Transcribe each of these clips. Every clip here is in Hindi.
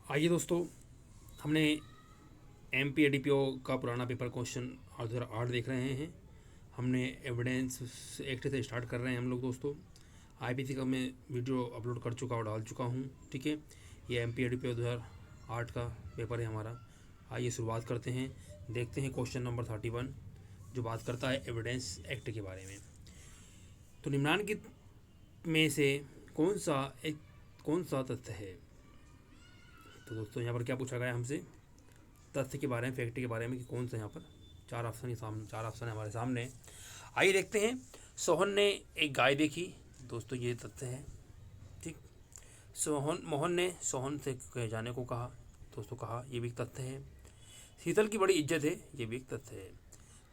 आइए दोस्तों, हमने MPADPO का पुराना पेपर क्वेश्चन 2008 देख रहे हैं। हमने एविडेंस एक्ट से स्टार्ट कर रहे हैं हम लोग दोस्तों। IPC का मैं वीडियो अपलोड कर चुका और डाल चुका हूँ। ठीक है, ये MPADPO 2008 का पेपर है हमारा। आइए शुरुआत करते हैं, देखते हैं क्वेश्चन नंबर 31 जो बात करता है एविडेंस एक्ट के बारे में। तो निम्नलिखित में से कौन सा तथ्य है। तो दोस्तों यहाँ पर क्या पूछा गया हमसे, तथ्य के बारे में, फैक्ट के बारे में, कि कौन सा। यहाँ पर चार ऑप्शन है हमारे सामने। आइए देखते हैं। सोहन ने एक गाय देखी, दोस्तों ये तथ्य है। ठीक, मोहन ने सोहन से कहे जाने को कहा, दोस्तों कहा, ये भी एक तथ्य है। शीतल की बड़ी इज्जत है, ये भी एक तथ्य है।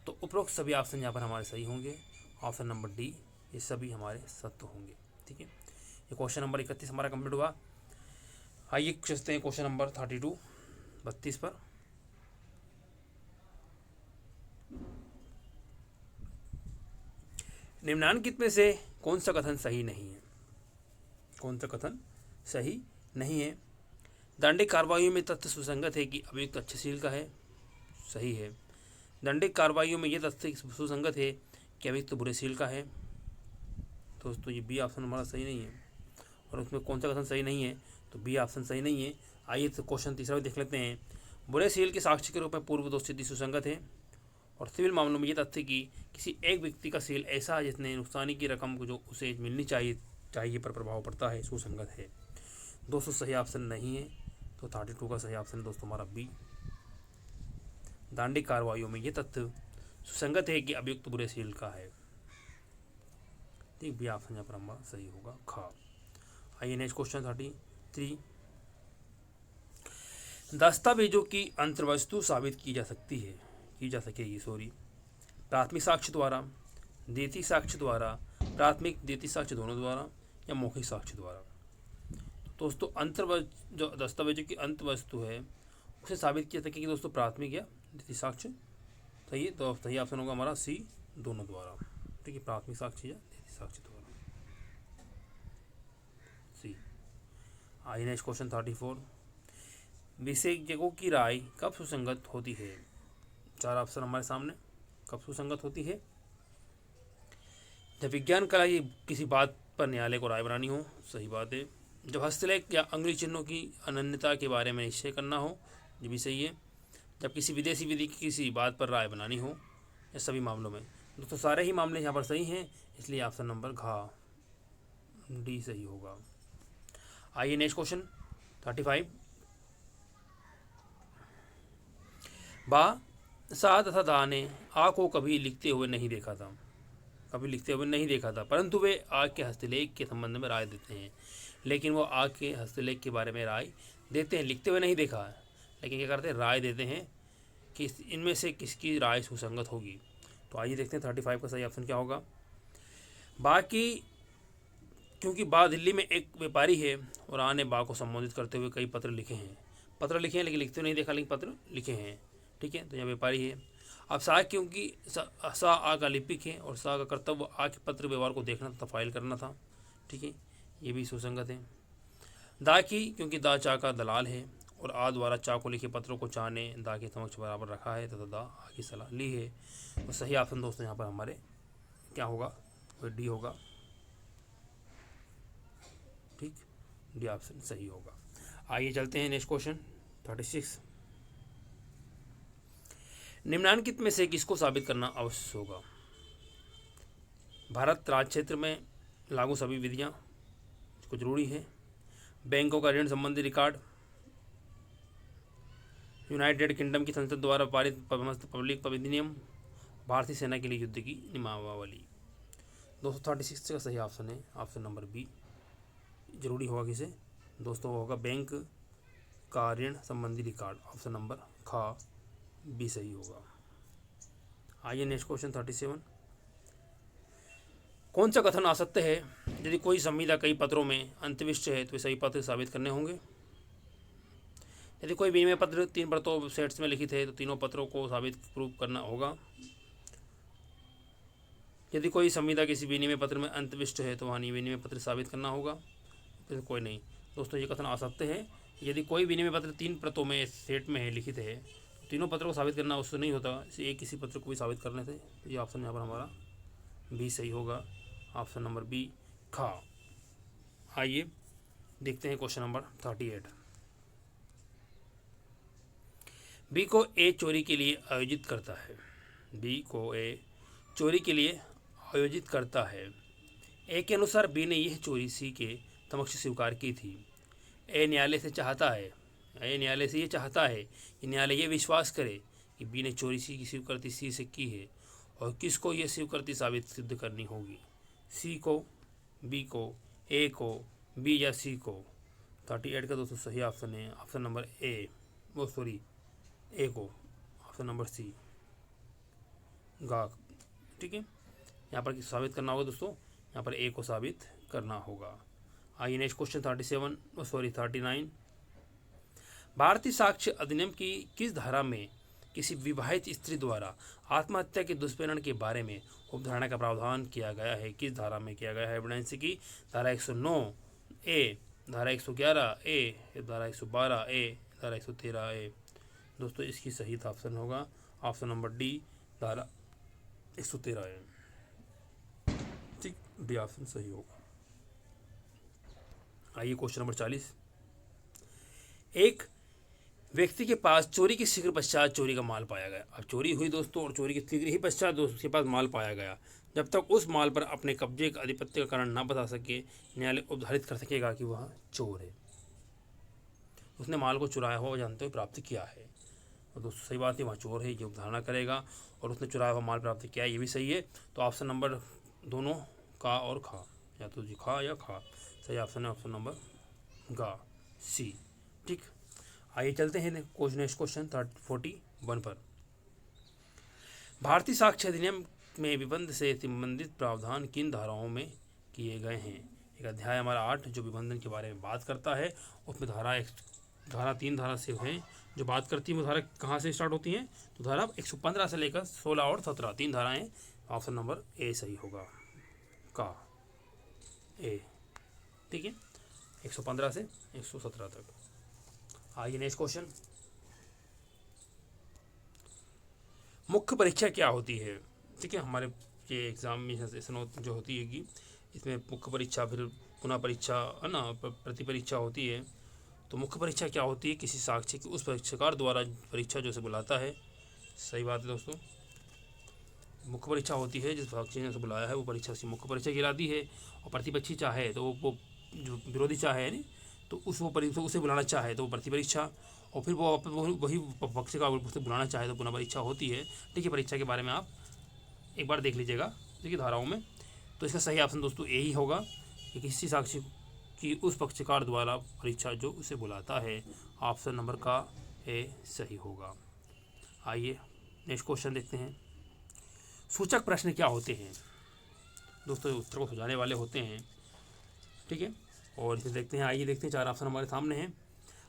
तो उपरोक्त सभी ऑप्शन यहाँ पर हमारे सही होंगे। ऑप्शन नंबर डी, ये सभी हमारे सत्य होंगे। ठीक है, ये क्वेश्चन नंबर 31 हमारा कंप्लीट हुआ। आइए चलते हैं क्वेश्चन नंबर 32 पर। निम्नलिखित में से कौन सा कथन सही नहीं है। कौन सा कथन सही नहीं है। दंडिक कार्रवाइयों में तथ्य सुसंगत है कि अभियुक्त अच्छशील का है, सही है। दंडिक कार्रवाइयों में यह तथ्य सुसंगत है कि अभियुक्त बुरेशील का है, दोस्तों ये बी ऑप्शन हमारा सही नहीं है। और उसमें कौन सा कथन सही नहीं है, तो बी ऑप्शन सही नहीं है। आइए तो क्वेश्चन तीसरा भी देख लेते हैं। बुरेशील के साक्ष्य के रूप में पूर्व दोष सिद्धि सुसंगत है। और सिविल मामलों में यह तथ्य कि किसी एक व्यक्ति का सील ऐसा है जिसने नुकसानी की रकम को जो उसे मिलनी चाहिए पर प्रभाव पड़ता है, सुसंगत है। दोस्तों सही ऑप्शन नहीं है, तो 32 का सही ऑप्शन दोस्तों हमारा बी। दांडिक कार्रवाइयों में यह तथ्य सुसंगत है कि अभियुक्त बुरेशील का है। ठीक, बी ऑप्शन यहाँ पर हमारा सही होगा, खा। आइए नेक्स्ट क्वेश्चन 33। दस्तावेजों की अंतर्वस्तु साबित की जा सकेगी प्राथमिक साक्ष्य द्वारा, देती साक्ष्य द्वारा, प्राथमिक देती साक्ष्य दोनों द्वारा, या मौखिक साक्ष्य द्वारा। दोस्तों जो दस्तावेजों की अंत वस्तु है उसे साबित किया सकेगी दोस्तों प्राथमिक या देती साक्ष्य। सही है, तो सही ऑप्शन होगा हमारा सी, दोनों द्वारा। ठीक है, प्राथमिक साक्ष्य या देती साक्ष्य द्वारा, सी। आइए नेक्स्ट क्वेश्चन 34। विशेषज्ञों की राय कब सुसंगत होती है। चार ऑप्शन हमारे सामने, कब सुसंगत होती है। जब विज्ञान कला की किसी बात पर न्यायालय को राय बनानी हो, सही बात है। जब हस्तलेख या अंगुली चिन्हों की अनन्यता के बारे में निश्चय करना हो, ये भी सही है। जब किसी विदेशी विधि की किसी बात पर राय बनानी हो, या सभी मामलों में। दोस्तों सारे ही मामले यहाँ पर सही हैं, इसलिए ऑप्शन नंबर घा, डी सही होगा। आइए नेक्स्ट क्वेश्चन 35। बा, सा तथा दा ने आ को कभी लिखते हुए नहीं देखा था, परंतु वे आ के हस्तलेख के संबंध में राय देते हैं। लेकिन वो आ के हस्तलेख के बारे में राय देते हैं, लिखते हुए नहीं देखा है, लेकिन क्या करते हैं, राय देते हैं कि इनमें से किसकी राय सुसंगत होगी। तो आइए देखते हैं 35 का सही ऑप्शन क्या होगा। क्योंकि बा दिल्ली में एक व्यापारी है और आ ने बा को संबोधित करते हुए कई पत्र लिखे हैं, लेकिन लिखते हुए नहीं देखा, लेकिन पत्र लिखे हैं। ठीक है, तो यह व्यापारी है। अब सा, क्योंकि सा आ का लिपिक है और सा का कर्तव्य आ के पत्र व्यवहार को देखना तथा फाइल करना था। ठीक है, ये भी सुसंगत है। दा की, क्योंकि दा चा का दलाल है और आ द्वारा चा को लिखे पत्रों को चा ने दा के समक्ष बराबर रखा है तथा दा आ की सलाह ली है। तो सही ऑप्शन दोस्तों यहाँ पर हमारे क्या होगा, तो डी होगा। ठीक, डी ऑप्शन सही होगा। आइए चलते हैं नेक्स्ट क्वेश्चन 36। निम्नलिखित में से किसको साबित करना आवश्यक होगा। भारत राज्य क्षेत्र में लागू सभी विधियां इसको जरूरी है। बैंकों का ऋण संबंधी रिकॉर्ड, यूनाइटेड किंगडम की संसद द्वारा पारित पब्लिक अधिनियम, भारतीय सेना के लिए युद्ध की नियमावली। 236 का सही ऑप्शन है ऑप्शन नंबर बी, जरूरी होगा किसे दोस्तों, होगा बैंक का ऋण संबंधी रिकॉर्ड, ऑप्शन नंबर खा, बी सही होगा। आइए नेक्स्ट क्वेश्चन 37। कौन सा कथन असत्य है। यदि कोई संविदा कई पत्रों में अंतविष्ट है तो सही पत्र साबित करने होंगे। यदि कोई विनिमय पत्र 3 परतों सेट्स में लिखित है तो तीनों पत्रों को साबित प्रूफ करना होगा। यदि कोई संविदा किसी विनिमय पत्र में अंतविष्ट है तो वहाँ विनिमय पत्र साबित करना होगा, फिर कोई नहीं। दोस्तों ये कथन असत्य है, यदि कोई विनिमय पत्र 3 प्रतों में सेट में है, लिखित है, तीनों पत्रों को साबित करना उससे नहीं होता, इसे एक किसी पत्र को भी साबित करने से। तो ये ऑप्शन यहाँ पर हमारा बी सही होगा, ऑप्शन नंबर बी खा। आइए देखते हैं क्वेश्चन नंबर 38। बी को ए चोरी के लिए आयोजित करता है। बी को ए चोरी के लिए आयोजित करता है। ए के अनुसार बी ने यह चोरी सी के समक्ष स्वीकार की थी। ए न्यायालय से ये चाहता है कि न्यायालय ये विश्वास करे कि बी ने चोरी सी की स्वीकृति सी से की है और किसको ये स्वीकृति साबित सिद्ध करनी होगी, सी को, बी को, ए को, बी या सी को। 38 का दोस्तों सही ऑप्शन है ऑप्शन नंबर ए को, ऑप्शन नंबर सी गा। ठीक है, यहाँ पर साबित करना होगा दोस्तों, यहाँ पर ए को साबित करना होगा। आइए नेक्स्ट क्वेश्चन 39। भारतीय साक्ष्य अधिनियम की किस धारा में किसी विवाहित स्त्री द्वारा आत्महत्या के दुष्परिणाम के बारे में उपधारणा का प्रावधान किया गया है? किस धारा में किया गया है? एविडेंस की धारा 109 ए, धारा 11 ए, धारा 112 ए, धारा 113 ए। दोस्तों इसकी सही ऑप्शन होगा ऑप्शन नंबर डी, धारा 113 ए। ठीक, डी ऑप्शन सही होगा। आइए क्वेश्चन नंबर 40। एक व्यक्ति के पास चोरी के शीघ्र पश्चात चोरी का माल पाया गया। अब चोरी हुई दोस्तों और चोरी के शीघ्र ही पश्चात दोस्तों उसके पास माल पाया गया। जब तक उस माल पर अपने कब्जे का आधिपत्य का कारण न बता सके, न्यायालय उपधारित कर सकेगा कि वह चोर है। उसने माल को चुराया हुआ जानते हुए प्राप्त किया है, और दोस्तों सही बात है, वहाँ चोर है, ये उपधारणा करेगा। और उसने चुराया हुआ माल प्राप्त किया है, ये भी सही है। तो ऑप्शन नंबर दोनों का और खा, या तो जी खा या खा, सही ऑप्शन है ऑप्शन नंबर गा, सी। ठीक, आइए चलते हैं नेक्स्ट क्वेश्चन 41 पर। भारतीय साक्ष्य अधिनियम में विबंध से संबंधित प्रावधान किन धाराओं में किए गए हैं? एक अध्याय हमारा 8 जो विबंधन के बारे में बात करता है, उसमें धारा 3 धारा से है जो बात करती है। वो धारा कहाँ से स्टार्ट होती हैं? तो धारा 115 से लेकर 16 और 17 3 धाराएं। ऑप्शन नंबर ए सही होगा, का ए। ठीक है, 115 से 117 तक। आइए नेक्स्ट क्वेश्चन। मुख्य परीक्षा क्या होती है? ठीक है, हमारे ये एग्जामिनेशन जो होती है कि इसमें मुख्य परीक्षा, फिर पुनः परीक्षा है ना, प्रति परीक्षा होती है। तो मुख्य परीक्षा क्या होती है? किसी साक्ष्य की उस परीक्षाकार द्वारा परीक्षा जो से बुलाता है। सही बात है दोस्तों, मुख्य परीक्षा होती है जिस साक्ष्य ने बुलाया है वो परीक्षा उसकी मुख्य परीक्षा कहलाती है। और प्रतिपक्षी चाहे तो वो जो विरोधी चाहे नहीं तो उसे बुलाना चाहे तो वो प्रति परीक्षा, और फिर वो वही पक्ष का उसे बुलाना चाहे तो पुनः परीक्षा होती है। ठीक है, परीक्षा के बारे में आप एक बार देख लीजिएगा देखिए धाराओं में। तो इसका सही ऑप्शन दोस्तों यही होगा कि किसी साक्षी की उस पक्षकार द्वारा परीक्षा जो उसे बुलाता है। ऑप्शन नंबर का ए सही होगा। आइए नेक्स्ट क्वेश्चन देखते हैं। सूचक प्रश्न क्या होते हैं? दोस्तों उत्तर को सुझाने वाले होते हैं। ठीक है, और इसे देखते हैं। आइए देखते हैं, 4 ऑप्शन हमारे सामने हैं।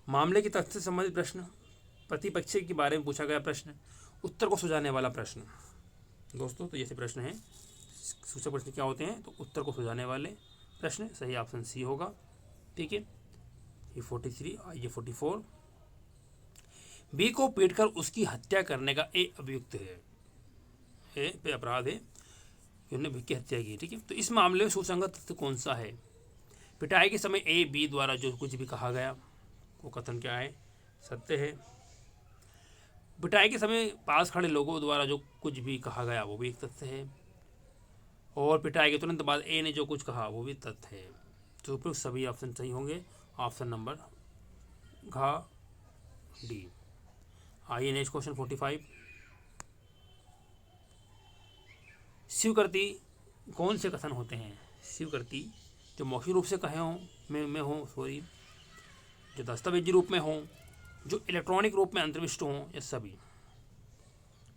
मामले के तथ्य से संबंधित प्रश्न, प्रतिपक्ष के बारे में पूछा गया प्रश्न, उत्तर को सुझाने वाला प्रश्न। दोस्तों तो जैसे प्रश्न हैं, सूचक प्रश्न क्या होते हैं? तो उत्तर को सुझाने वाले प्रश्न, सही ऑप्शन सी होगा। ठीक है, ये 43। आइए 44। बी को पीटकर उसकी हत्या करने का ए अभियुक्त है, ए पे अपराध है कि उन्होंने बी की हत्या की। ठीक है, तो इस मामले में सुसंगत तथ्य कौन सा है? पिटाई के समय ए बी द्वारा जो कुछ भी कहा गया वो कथन क्या है? सत्य है। पिटाई के समय पास खड़े लोगों द्वारा जो कुछ भी कहा गया वो भी एक तथ्य है। और पिटाई के तुरंत बाद ए ने जो कुछ कहा वो भी तथ्य है। तो उपयुक्त सभी ऑप्शन सही होंगे। ऑप्शन नंबर घ, डी। आइए नेक्स्ट क्वेश्चन 45। स्वीकृति कौन से कथन होते हैं? स्वीकृति जो मौखिक रूप से कहे हों में हो, जो दस्तावेजी रूप में हों, जो इलेक्ट्रॉनिक रूप में अंतर्विष्ट हों, या सभी।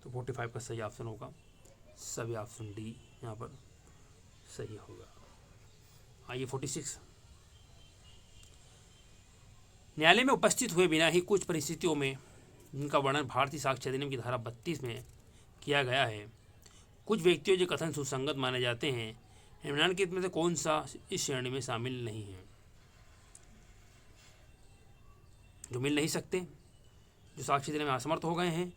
तो 45 का सही ऑप्शन होगा सभी, ऑप्शन डी यहाँ पर सही होगा। आइए 46। न्यायालय में उपस्थित हुए बिना ही कुछ परिस्थितियों में जिनका वर्णन भारतीय साक्ष्य अधिनियम की धारा 32 में किया गया है, कुछ व्यक्तियों जो कथन सुसंगत माने जाते हैं, निम्नलिखित में से कौन सा इस श्रेणी में शामिल नहीं है? जो मिल नहीं सकते, जो साक्ष्य देने में असमर्थ हो गए हैं,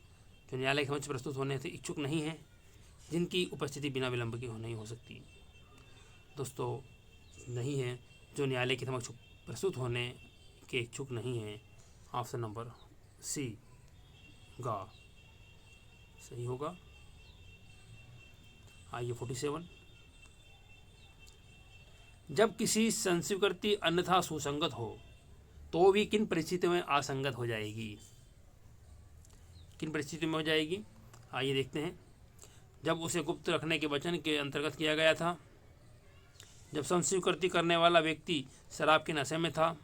जो न्यायालय के समक्ष प्रस्तुत होने से इच्छुक नहीं हैं, जिनकी उपस्थिति बिना विलंब के नहीं हो सकती। दोस्तों नहीं है, जो न्यायालय के समक्ष प्रस्तुत होने के इच्छुक नहीं हैं। ऑप्शन नंबर सी गा सही होगा। आइए 47, जब किसी संस्वीकृति अन्यथा सुसंगत हो तो भी किन परिस्थितियों में असंगत हो जाएगी? किन परिस्थितियों में हो जाएगी? आइए देखते हैं। जब उसे गुप्त रखने के वचन के अंतर्गत किया गया था, जब संस्वीकृति करने वाला व्यक्ति शराब के नशे में था,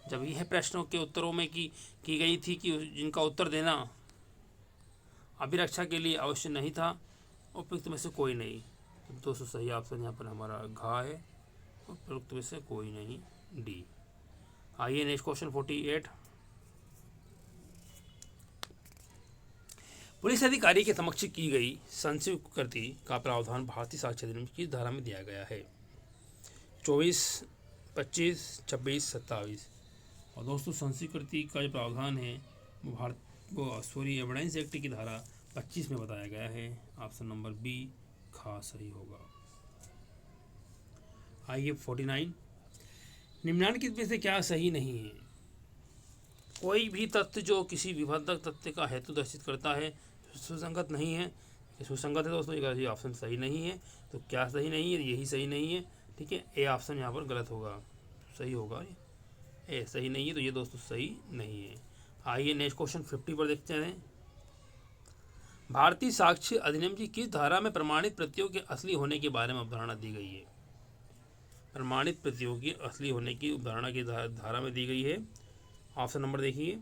जब यह प्रश्नों के उत्तरों में की गई थी कि जिनका उत्तर देना अभिरक्षा के लिए आवश्यक नहीं था, उपयुक्त में से कोई नहीं। तो दोस्तों सही ऑप्शन यहाँ पर हमारा घा है, उपयुक्त में से कोई नहीं, डी। आइए नेक्स्ट क्वेश्चन 48, पुलिस अधिकारी के समक्ष की गई संस्वीकृति का प्रावधान भारतीय साक्ष्य अधिनियम की धारा में दिया गया है? 24, 25, 26, 27। और दोस्तों संस्वीकृति का जो प्रावधान है वो एविडेंस एक्ट की धारा 25 में बताया गया है। ऑप्शन नंबर बी खा सही होगा। आइए 49, निम्नलिखित में से क्या सही नहीं है? कोई भी तथ्य जो किसी विबंधक तथ्य का हेतु दर्शित करता है सुसंगत नहीं है। सुसंगत है दोस्तों, ये ऑप्शन सही नहीं है। तो क्या सही नहीं है? यही सही नहीं है। ठीक है, ए ऑप्शन यहाँ पर गलत होगा, सही होगा ए सही नहीं है, तो ये दोस्तों सही नहीं है। आइए नेक्स्ट क्वेश्चन 50 पर देखते हैं। भारतीय साक्ष्य अधिनियम की किस धारा में प्रमाणित प्रतियों के असली होने के बारे में अवधारणा दी गई है? प्रमाणित प्रतियों की असली होने की अवधारणा की धारा में दी गई है। ऑप्शन नंबर देखिए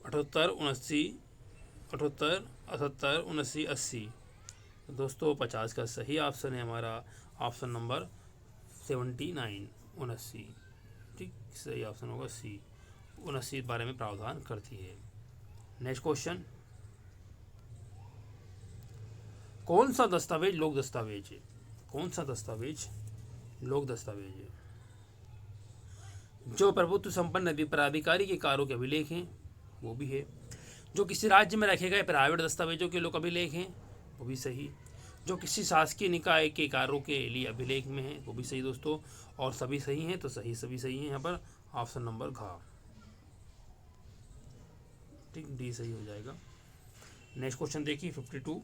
78, 79, 78, 78, 79, 80। दोस्तों 50 का सही ऑप्शन है हमारा ऑप्शन नंबर 79, 79। ठीक, सही ऑप्शन होगा सी, 79 बारे में प्रावधान करती है। नेक्स्ट क्वेश्चन, कौन सा दस्तावेज लोक दस्तावेज है? कौन सा दस्तावेज लोक दस्तावेज है? जो प्रभुत्व संपन्न प्राधिकारी के कार्यों के अभिलेख हैं, वो भी है। जो किसी राज्य में रखे गए प्राइवेट दस्तावेजों के लोक अभिलेख हैं, वो भी सही। जो किसी शासकीय निकाय के कार्यों के लिए अभिलेख में है, वो भी सही दोस्तों। और सभी सही हैं, तो सभी सही हैं यहाँ पर। ऑप्शन नंबर घ, ठीक, डी सही हो जाएगा। नेक्स्ट क्वेश्चन देखिए 52,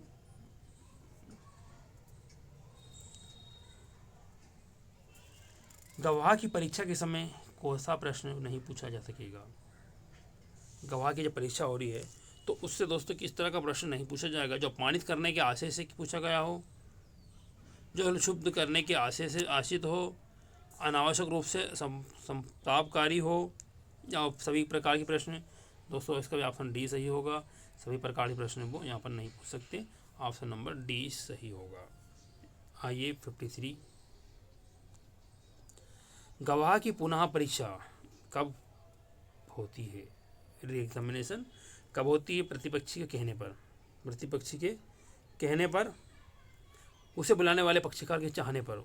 गवाह की परीक्षा के समय कौन सा प्रश्न नहीं पूछा जा सकेगा? गवाह की जब परीक्षा हो रही है तो उससे दोस्तों किस तरह का प्रश्न नहीं पूछा जाएगा? जो अपमानित करने के आशय से पूछा गया हो, जो क्षुब्ध करने के आशय से आशित हो, अनावश्यक रूप से संतापकारी हो, या सभी प्रकार के प्रश्न। दोस्तों इसका भी ऑप्शन डी सही होगा। सभी प्रकार के प्रश्न वो यहाँ पर नहीं पूछ सकते। ऑप्शन नंबर डी सही होगा। आइए 53, गवाह की पुनः परीक्षा कब होती है? री-एग्जामिनेशन कब होती है? प्रतिपक्षी के कहने पर। प्रतिपक्षी के कहने पर, उसे बुलाने वाले पक्षकार के चाहने पर,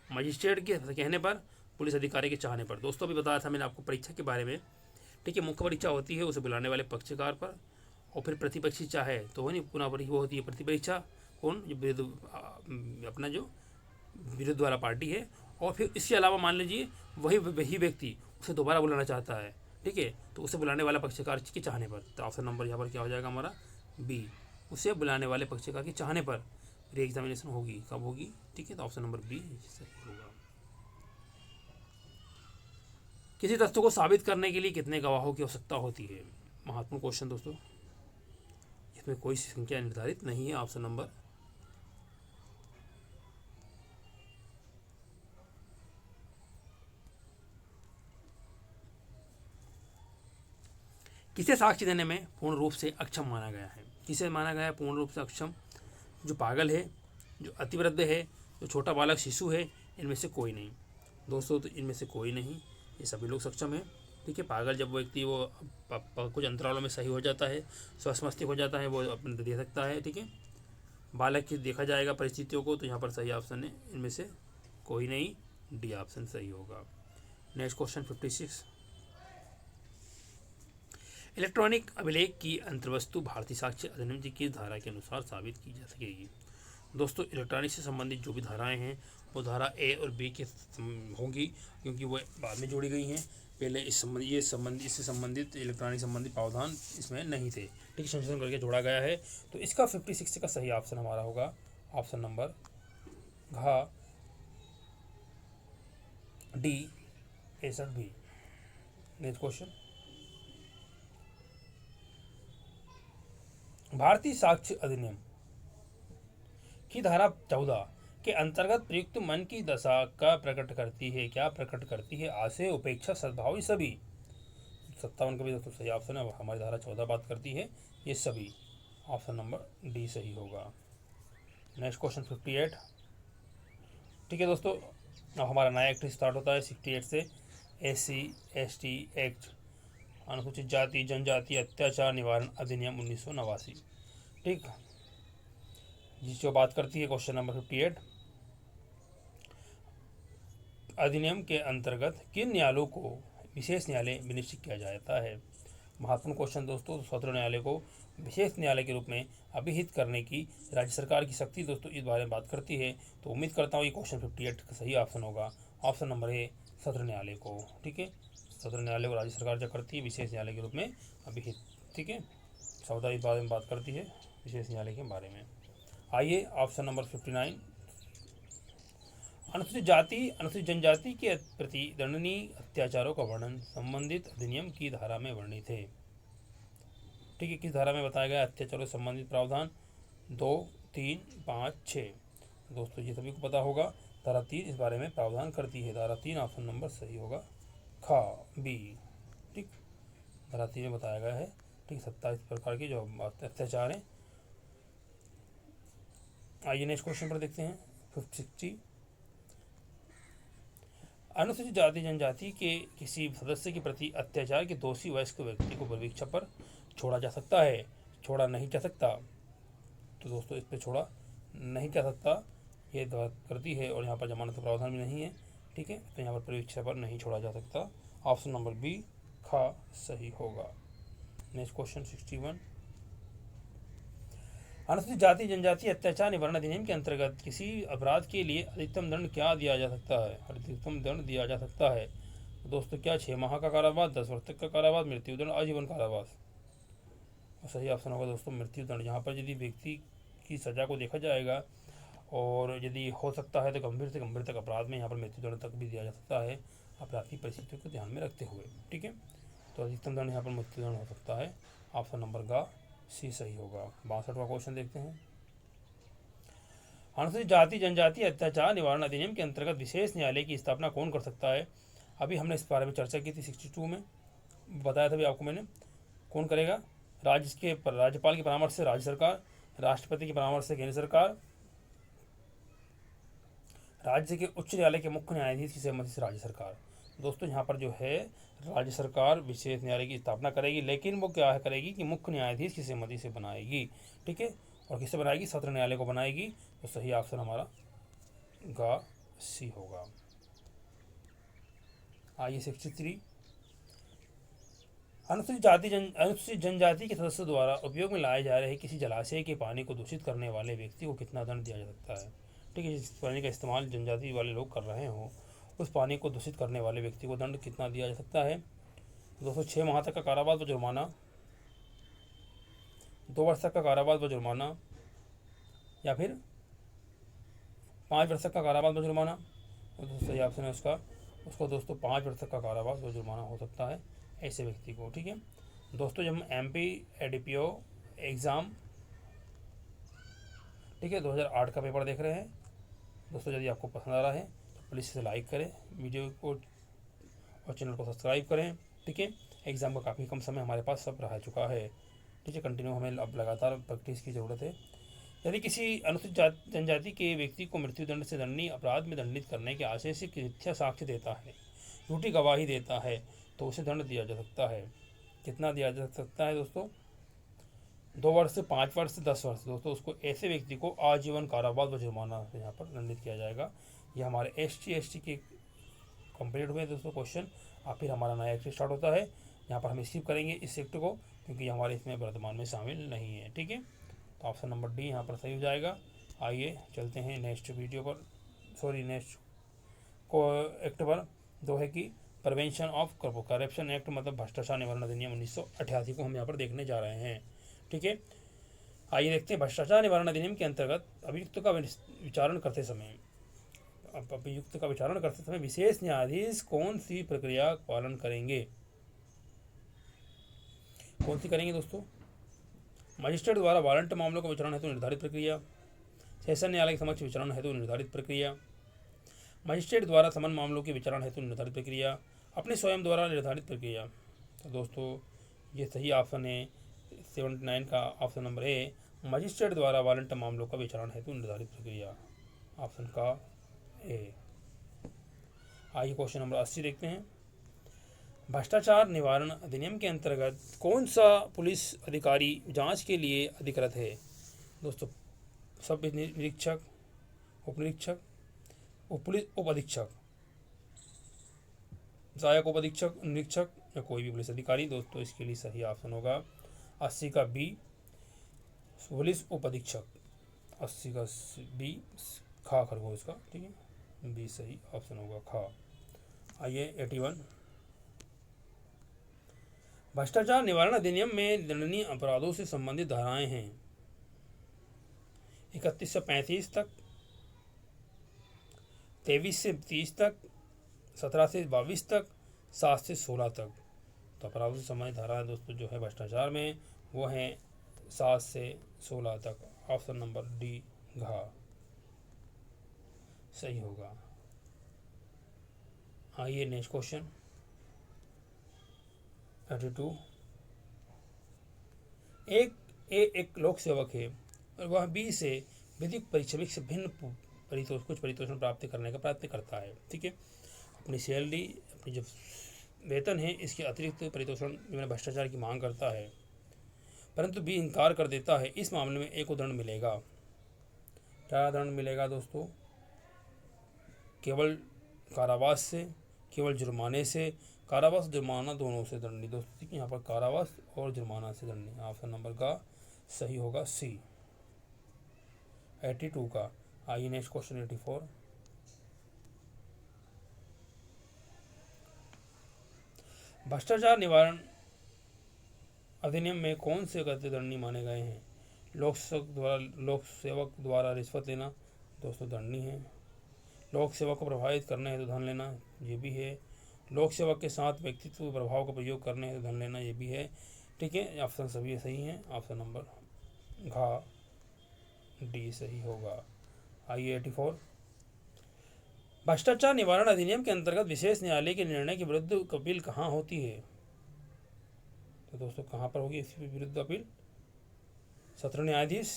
मजिस्ट्रेट के कहने पर, पुलिस अधिकारी के चाहने पर। दोस्तों अभी बताया था मैंने आपको परीक्षा के बारे में। ठीक है, मुख्य परीक्षा होती है उसे बुलाने वाले पक्षकार पर, और फिर प्रतिपक्षी चाहे तो नहीं पुनः वो होती है प्रतिपरीक्षा। कौन? जो विरुद्ध अपना जो विरुद्ध वाला पार्टी है। और फिर इसके अलावा मान लीजिए वही व्यक्ति उसे दोबारा बुलाना चाहता है, ठीक है, तो उसे बुलाने वाला पक्षकार के चाहने पर। तो ऑप्शन नंबर यहाँ पर क्या हो जाएगा हमारा? बी, उसे बुलाने वाले पक्षकार के चाहने पर री एग्जामिनेशन होगी। कब होगी? ठीक है, तो ऑप्शन नंबर बी सही होगा। किसी तथ्य को साबित करने के लिए कितने गवाहों की आवश्यकता होती है? महत्वपूर्ण क्वेश्चन दोस्तों, इसमें कोई संख्या निर्धारित नहीं है। ऑप्शन नंबर किसे साक्ष्य देने में पूर्ण रूप से अक्षम माना गया है? किसे माना गया है पूर्ण रूप से अक्षम? जो पागल है, जो अतिवृद्ध है, जो छोटा बालक शिशु है, इनमें से कोई नहीं दोस्तों। तो इनमें से कोई नहीं, ये सभी लोग सक्षम हैं। ठीक है, पागल जब व्यक्ति वो कुछ अंतरालों में सही हो जाता है, स्वस्थ मस्तिष्क हो जाता है, वो अपने दे सकता है। ठीक है, बालक की देखा जाएगा परिस्थितियों को, तो यहाँ पर सही ऑप्शन है इनमें से कोई नहीं, डी ऑप्शन सही होगा। नेक्स्ट क्वेश्चन 56, इलेक्ट्रॉनिक अभिलेख की अंतर्वस्तु भारतीय साक्ष्य अधिनियम की किस धारा के अनुसार साबित की जा सकेगी? दोस्तों, इलेक्ट्रॉनिक से संबंधित जो भी धाराएं हैं वो धारा ए और बी के होंगी, क्योंकि वो बाद में जोड़ी गई हैं। पहले इससे संबंधित इलेक्ट्रॉनिक संबंधित प्रावधान इसमें नहीं थे, ठीक, संशोधन करके जोड़ा गया है। तो इसका 56 का सही ऑप्शन हमारा होगा ऑप्शन नंबर घ डी 63B। नेक्स्ट क्वेश्चन, भारतीय साक्ष्य अधिनियम की धारा 14 के अंतर्गत प्रयुक्त मन की दशा का प्रकट करती है, क्या प्रकट करती है? आशय, उपेक्षा, सद्भाव, सभी। 57 का भी दोस्तों सही ऑप्शन है, हमारी धारा 14 बात करती है ये सभी। ऑप्शन नंबर डी सही होगा। नेक्स्ट क्वेश्चन 58, ठीक है दोस्तों। अब हमारा नया एक्ट स्टार्ट होता है 68 से, SC ST एक्ट, अनुसूचित जाति जनजाति अत्याचार निवारण अधिनियम 1989, ठीक, जिसको बात करती है क्वेश्चन नंबर 58। अधिनियम के अंतर्गत किन न्यायालयों को विशेष न्यायालय विनिश्चित किया जाता है? महत्वपूर्ण क्वेश्चन दोस्तों। सत्र न्यायालय को विशेष न्यायालय के रूप में अभिहित करने की राज्य सरकार की शक्ति दोस्तों इस बारे में बात करती है। तो उम्मीद करता हूँ ये क्वेश्चन 58 का सही ऑप्शन होगा, ऑप्शन नंबर ए सत्र न्यायालय को, ठीक है। सत्र न्यायालय को राज्य सरकार जो करती है विशेष न्यायालय के रूप में अभिहित, ठीक है। 14 इस बारे में बात करती है विशेष न्यायालय के बारे में। आइए ऑप्शन नंबर 59, अनुसूचित जाति अनुसूचित जनजाति के प्रति दंडनीय अत्याचारों का वर्णन संबंधित अधिनियम की धारा में वर्णित है, ठीक है। किस धारा में बताया गया अत्याचारों से संबंधित प्रावधान? 2, 3, 5, 6 दोस्तों ये सभी को पता होगा। धारा 3 इस बारे में प्रावधान करती है, धारा 3 ऑप्शन नंबर सही होगा खा बी, ठीक। धारा 3 में बताया गया है, ठीक, 27 प्रकार के जो अत्याचार हैं। आइए नेक्स्ट क्वेश्चन पर देखते हैं 60, अनुसूचित जाति जनजाति के किसी सदस्य के प्रति अत्याचार के दोषी वयस्क व्यक्ति को बलवीक्षा पर छोड़ा जा सकता है, छोड़ा नहीं जा सकता। तो दोस्तों इस पर छोड़ा नहीं जा सकता ये बात करती है, और यहाँ पर जमानत का प्रावधान भी नहीं है, ठीक है। तो यहाँ पर परीक्षा पर नहीं छोड़ा जा सकता, ऑप्शन नंबर बी खा सही होगा। नेक्स्ट क्वेश्चन 61, अनुसूचित जाति जनजाति अत्याचार निवारण अधिनियम के अंतर्गत किसी अपराध के लिए अधिकतम दंड क्या दिया जा सकता है? अधिकतम दंड दिया जा सकता है दोस्तों क्या? 6 माह का कारावास, 10 वर्ष तक का कारावास, मृत्युदंड, आजीवन कारावास। सही ऑप्शन होगा दोस्तों मृत्युदंड। यहाँ पर यदि व्यक्ति की सजा को देखा जाएगा और यदि हो सकता है तो गंभीर से गंभीर तक अपराध में यहाँ पर मृत्युदंड तक भी दिया जा सकता है, अपराध की परिस्थितियों को ध्यान में रखते हुए, ठीक है। तो अधिकतम दंड यहाँ पर मृत्युदंड हो सकता है, ऑप्शन नंबर गा सी सही होगा। 62वां क्वेश्चन देखते हैं, अनुसूचित जाति जनजाति अत्याचार निवारण अधिनियम के अंतर्गत विशेष न्यायालय की स्थापना कौन कर सकता है? अभी हमने इस बारे में चर्चा की थी 62 में, बताया था भी आपको मैंने। कौन करेगा? राज्यपाल के परामर्श से राज्य सरकार, राष्ट्रपति के परामर्श से केंद्र सरकार, राज्य के उच्च न्यायालय के मुख्य न्यायाधीश की सहमति से राज्य सरकार। दोस्तों यहाँ पर जो है राज्य सरकार विशेष न्यायालय की स्थापना करेगी, लेकिन वो क्या करेगी कि मुख्य न्यायाधीश की सहमति से बनाएगी, ठीक है। और किससे बनाएगी? सत्र न्यायालय को बनाएगी। तो सही ऑप्शन हमारा गा सी होगा। आइए 63, अनुसूचित जनजाति के सदस्यों द्वारा उपयोग में लाए जा रहे किसी जलाशय के पानी को दूषित करने वाले व्यक्ति को कितना दंड दिया जा सकता है? ठीक है, जिस पानी का इस्तेमाल जनजाति वाले लोग कर रहे हो उस पानी को दूषित करने वाले व्यक्ति को दंड कितना दिया जा सकता है? दोस्तों 6 माह तक का कारावास व जुर्माना, 2 वर्ष तक का कारावास व जुर्माना, या फिर 5 वर्ष तक का कारावास व जुर्माना। तो सही ऑप्शन है उसको दोस्तों 5 वर्ष तक का कारावास व जुर्माना हो सकता है ऐसे व्यक्ति को, ठीक है। दोस्तों जब हम MP ADPO एग्ज़ाम, ठीक है, 2008 का पेपर देख रहे हैं दोस्तों, यदि आपको पसंद आ रहा है तो प्लीज़ इसे लाइक करें वीडियो को और चैनल को सब्सक्राइब करें, ठीक है। एग्ज़ाम का काफ़ी कम समय हमारे पास सब रह चुका है, ठीक है। कंटिन्यू हमें अब लगातार प्रैक्टिस की ज़रूरत है। यदि किसी अनुसूचित जनजाति के व्यक्ति को मृत्युदंड से दंडनीय अपराध में दंडित करने के आशय से मिथ्या साक्ष्य देता है, झूठी गवाही देता है, तो उसे दंड दिया जा सकता है। कितना दिया जा सकता है दोस्तों? 2 वर्ष से 5 वर्ष से 10 वर्ष। दोस्तों उसको ऐसे व्यक्ति को आजीवन कारावास व जुर्माना से यहाँ पर दंडित किया जाएगा। ये हमारे SC ST के कंप्लीट हुए दोस्तों क्वेश्चन। और फिर हमारा नया एक्ट स्टार्ट होता है यहाँ पर हम स्किप करेंगे इस एक्ट को, क्योंकि हमारे इसमें वर्तमान में शामिल नहीं है। ठीक है, तो ऑप्शन नंबर डी यहाँ पर सही हो जाएगा। आइए चलते हैं नेक्स्ट वीडियो पर, नेक्स्ट को एक्ट पर, जो है कि प्रिवेंशन ऑफ करप्शन एक्ट, मतलब भ्रष्टाचार निवारण अधिनियम 1988 को हम यहाँ पर देखने जा रहे हैं। ठीक है, आइए देखते हैं भ्रष्टाचार निवारण अधिनियम के अंतर्गत अभियुक्त का विचारण करते समय विशेष न्यायाधीश कौन सी प्रक्रिया पालन करेंगे? कौन सी करेंगे दोस्तों? मजिस्ट्रेट द्वारा वारंट मामलों का विचारण हेतु निर्धारित प्रक्रिया, सेशन न्यायालय के समक्ष विचारण हेतु निर्धारित प्रक्रिया, मजिस्ट्रेट द्वारा समन मामलों के विचारण हेतु निर्धारित प्रक्रिया, अपने स्वयं द्वारा निर्धारित प्रक्रिया। तो दोस्तों ये सही ऑप्शन है 79 का ऑप्शन नंबर ए, मजिस्ट्रेट द्वारा वारंट मामलों का विचारण हेतु निर्धारित प्रक्रिया, ऑप्शन का ए। आइए क्वेश्चन नंबर 80 देखते हैं। भ्रष्टाचार निवारण अधिनियम के अंतर्गत कौन सा पुलिस अधिकारी जांच के लिए अधिकृत है? दोस्तों सब निरीक्षक, उप निरीक्षक, पुलिस उप अधीक्षक, सहायक उप अधीक्षक, निरीक्षक या कोई भी पुलिस अधिकारी। दोस्तों इसके लिए सही ऑप्शन होगा 80 का बी, पुलिस उप अधीक्षक। 80 का बी, खा खरगोश का। ठीक है, बी सही ऑप्शन होगा, खा। आइए 81, भ्रष्टाचार निवारण अधिनियम में दंडनीय अपराधों से संबंधित धाराएं हैं 31 से 35 तक, 23 से 30 तक, 17 से 22 तक, 7 से 16 तक। तो अपराधों से संबंधित धाराएं दोस्तों जो है भ्रष्टाचार में वो हैं 7 से 16 तक। ऑप्शन नंबर डी घा सही होगा। आइए नेक्स्ट क्वेश्चन 32, एक लोक सेवक है और वह बी से विधिक परिश्रमिक से भिन्न कुछ परितोषण प्राप्त करने का प्रयत्न करता है। ठीक है, अपनी सैलरी, अपनी जो वेतन है इसके अतिरिक्त परितोषण में भ्रष्टाचार की मांग करता है, परंतु बी इनकार कर देता है। इस मामले में ए को दंड मिलेगा। क्या दंड मिलेगा दोस्तों? केवल कारावास से, केवल जुर्माने से, कारावास जुर्माना दोनों से दंडनीय। दोस्तों यहाँ पर कारावास और जुर्माना से दंडनीय। ऑप्शन नंबर का सही होगा सी 82 का। आइए नेक्स्ट क्वेश्चन 84, भ्रष्टाचार निवारण अधिनियम में कौन से कृत्य दंडनीय माने गए हैं? लोक सेवक द्वारा रिश्वत लेना दोस्तों दंडनीय है। लोक सेवक को प्रभावित करने हेतु धन लेना ये भी है। लोक सेवक के साथ व्यक्तित्व प्रभाव का प्रयोग करने हेतु धन लेना ये भी है। ठीक है, ऑप्शन सभी सही हैं। ऑप्शन नंबर घा डी सही होगा। आइए 84, भ्रष्टाचार निवारण अधिनियम के अंतर्गत विशेष न्यायालय के निर्णय के विरुद्ध अपील कहाँ होती है? तो दोस्तों कहाँ पर होगी इसके विरुद्ध अपील? सत्र न्यायाधीश,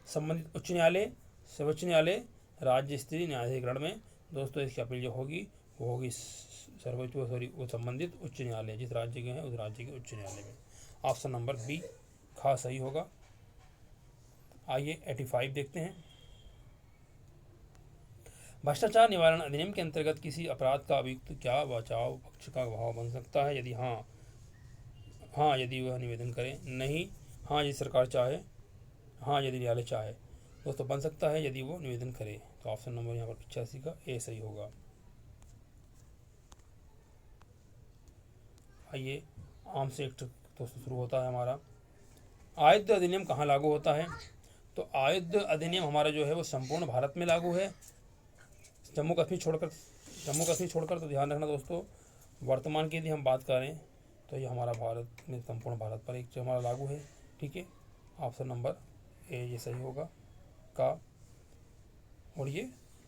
संबंधित उच्च न्यायालय, सर्वोच्च न्यायालय, राज्य स्तरीय न्यायाधिकरण में। दोस्तों इसकी अपील जो होगी वो होगी वो संबंधित उच्च न्यायालय, जिस राज्य के हैं उस राज्य के उच्च न्यायालय में। ऑप्शन नंबर बी खा सही होगा। आइए 85 देखते हैं। भ्रष्टाचार निवारण अधिनियम के अंतर्गत किसी अपराध का अभियुक्त क्या बचाव पक्ष का गवाह बन सकता है? यदि हाँ यदि वह निवेदन करे, नहीं हाँ यदि सरकार चाहे, हाँ यदि न्यायालय चाहे। दोस्तों बन सकता है यदि वो निवेदन करे। तो ऑप्शन नंबर यहाँ पर 85 का ए सही होगा। आइए आम से एक्ट दोस्तों शुरू होता है हमारा। आयुध अधिनियम कहाँ लागू होता है? तो आयुध अधिनियम हमारा जो है वो संपूर्ण भारत में लागू है, जम्मू कश्मीर छोड़कर। तो ध्यान रखना दोस्तों, वर्तमान की यदि हम बात करें तो ये हमारा भारत में संपूर्ण भारत पर एक जो हमारा लागू है। ठीक है, ऑप्शन नंबर ए ये सही होगा का, और ये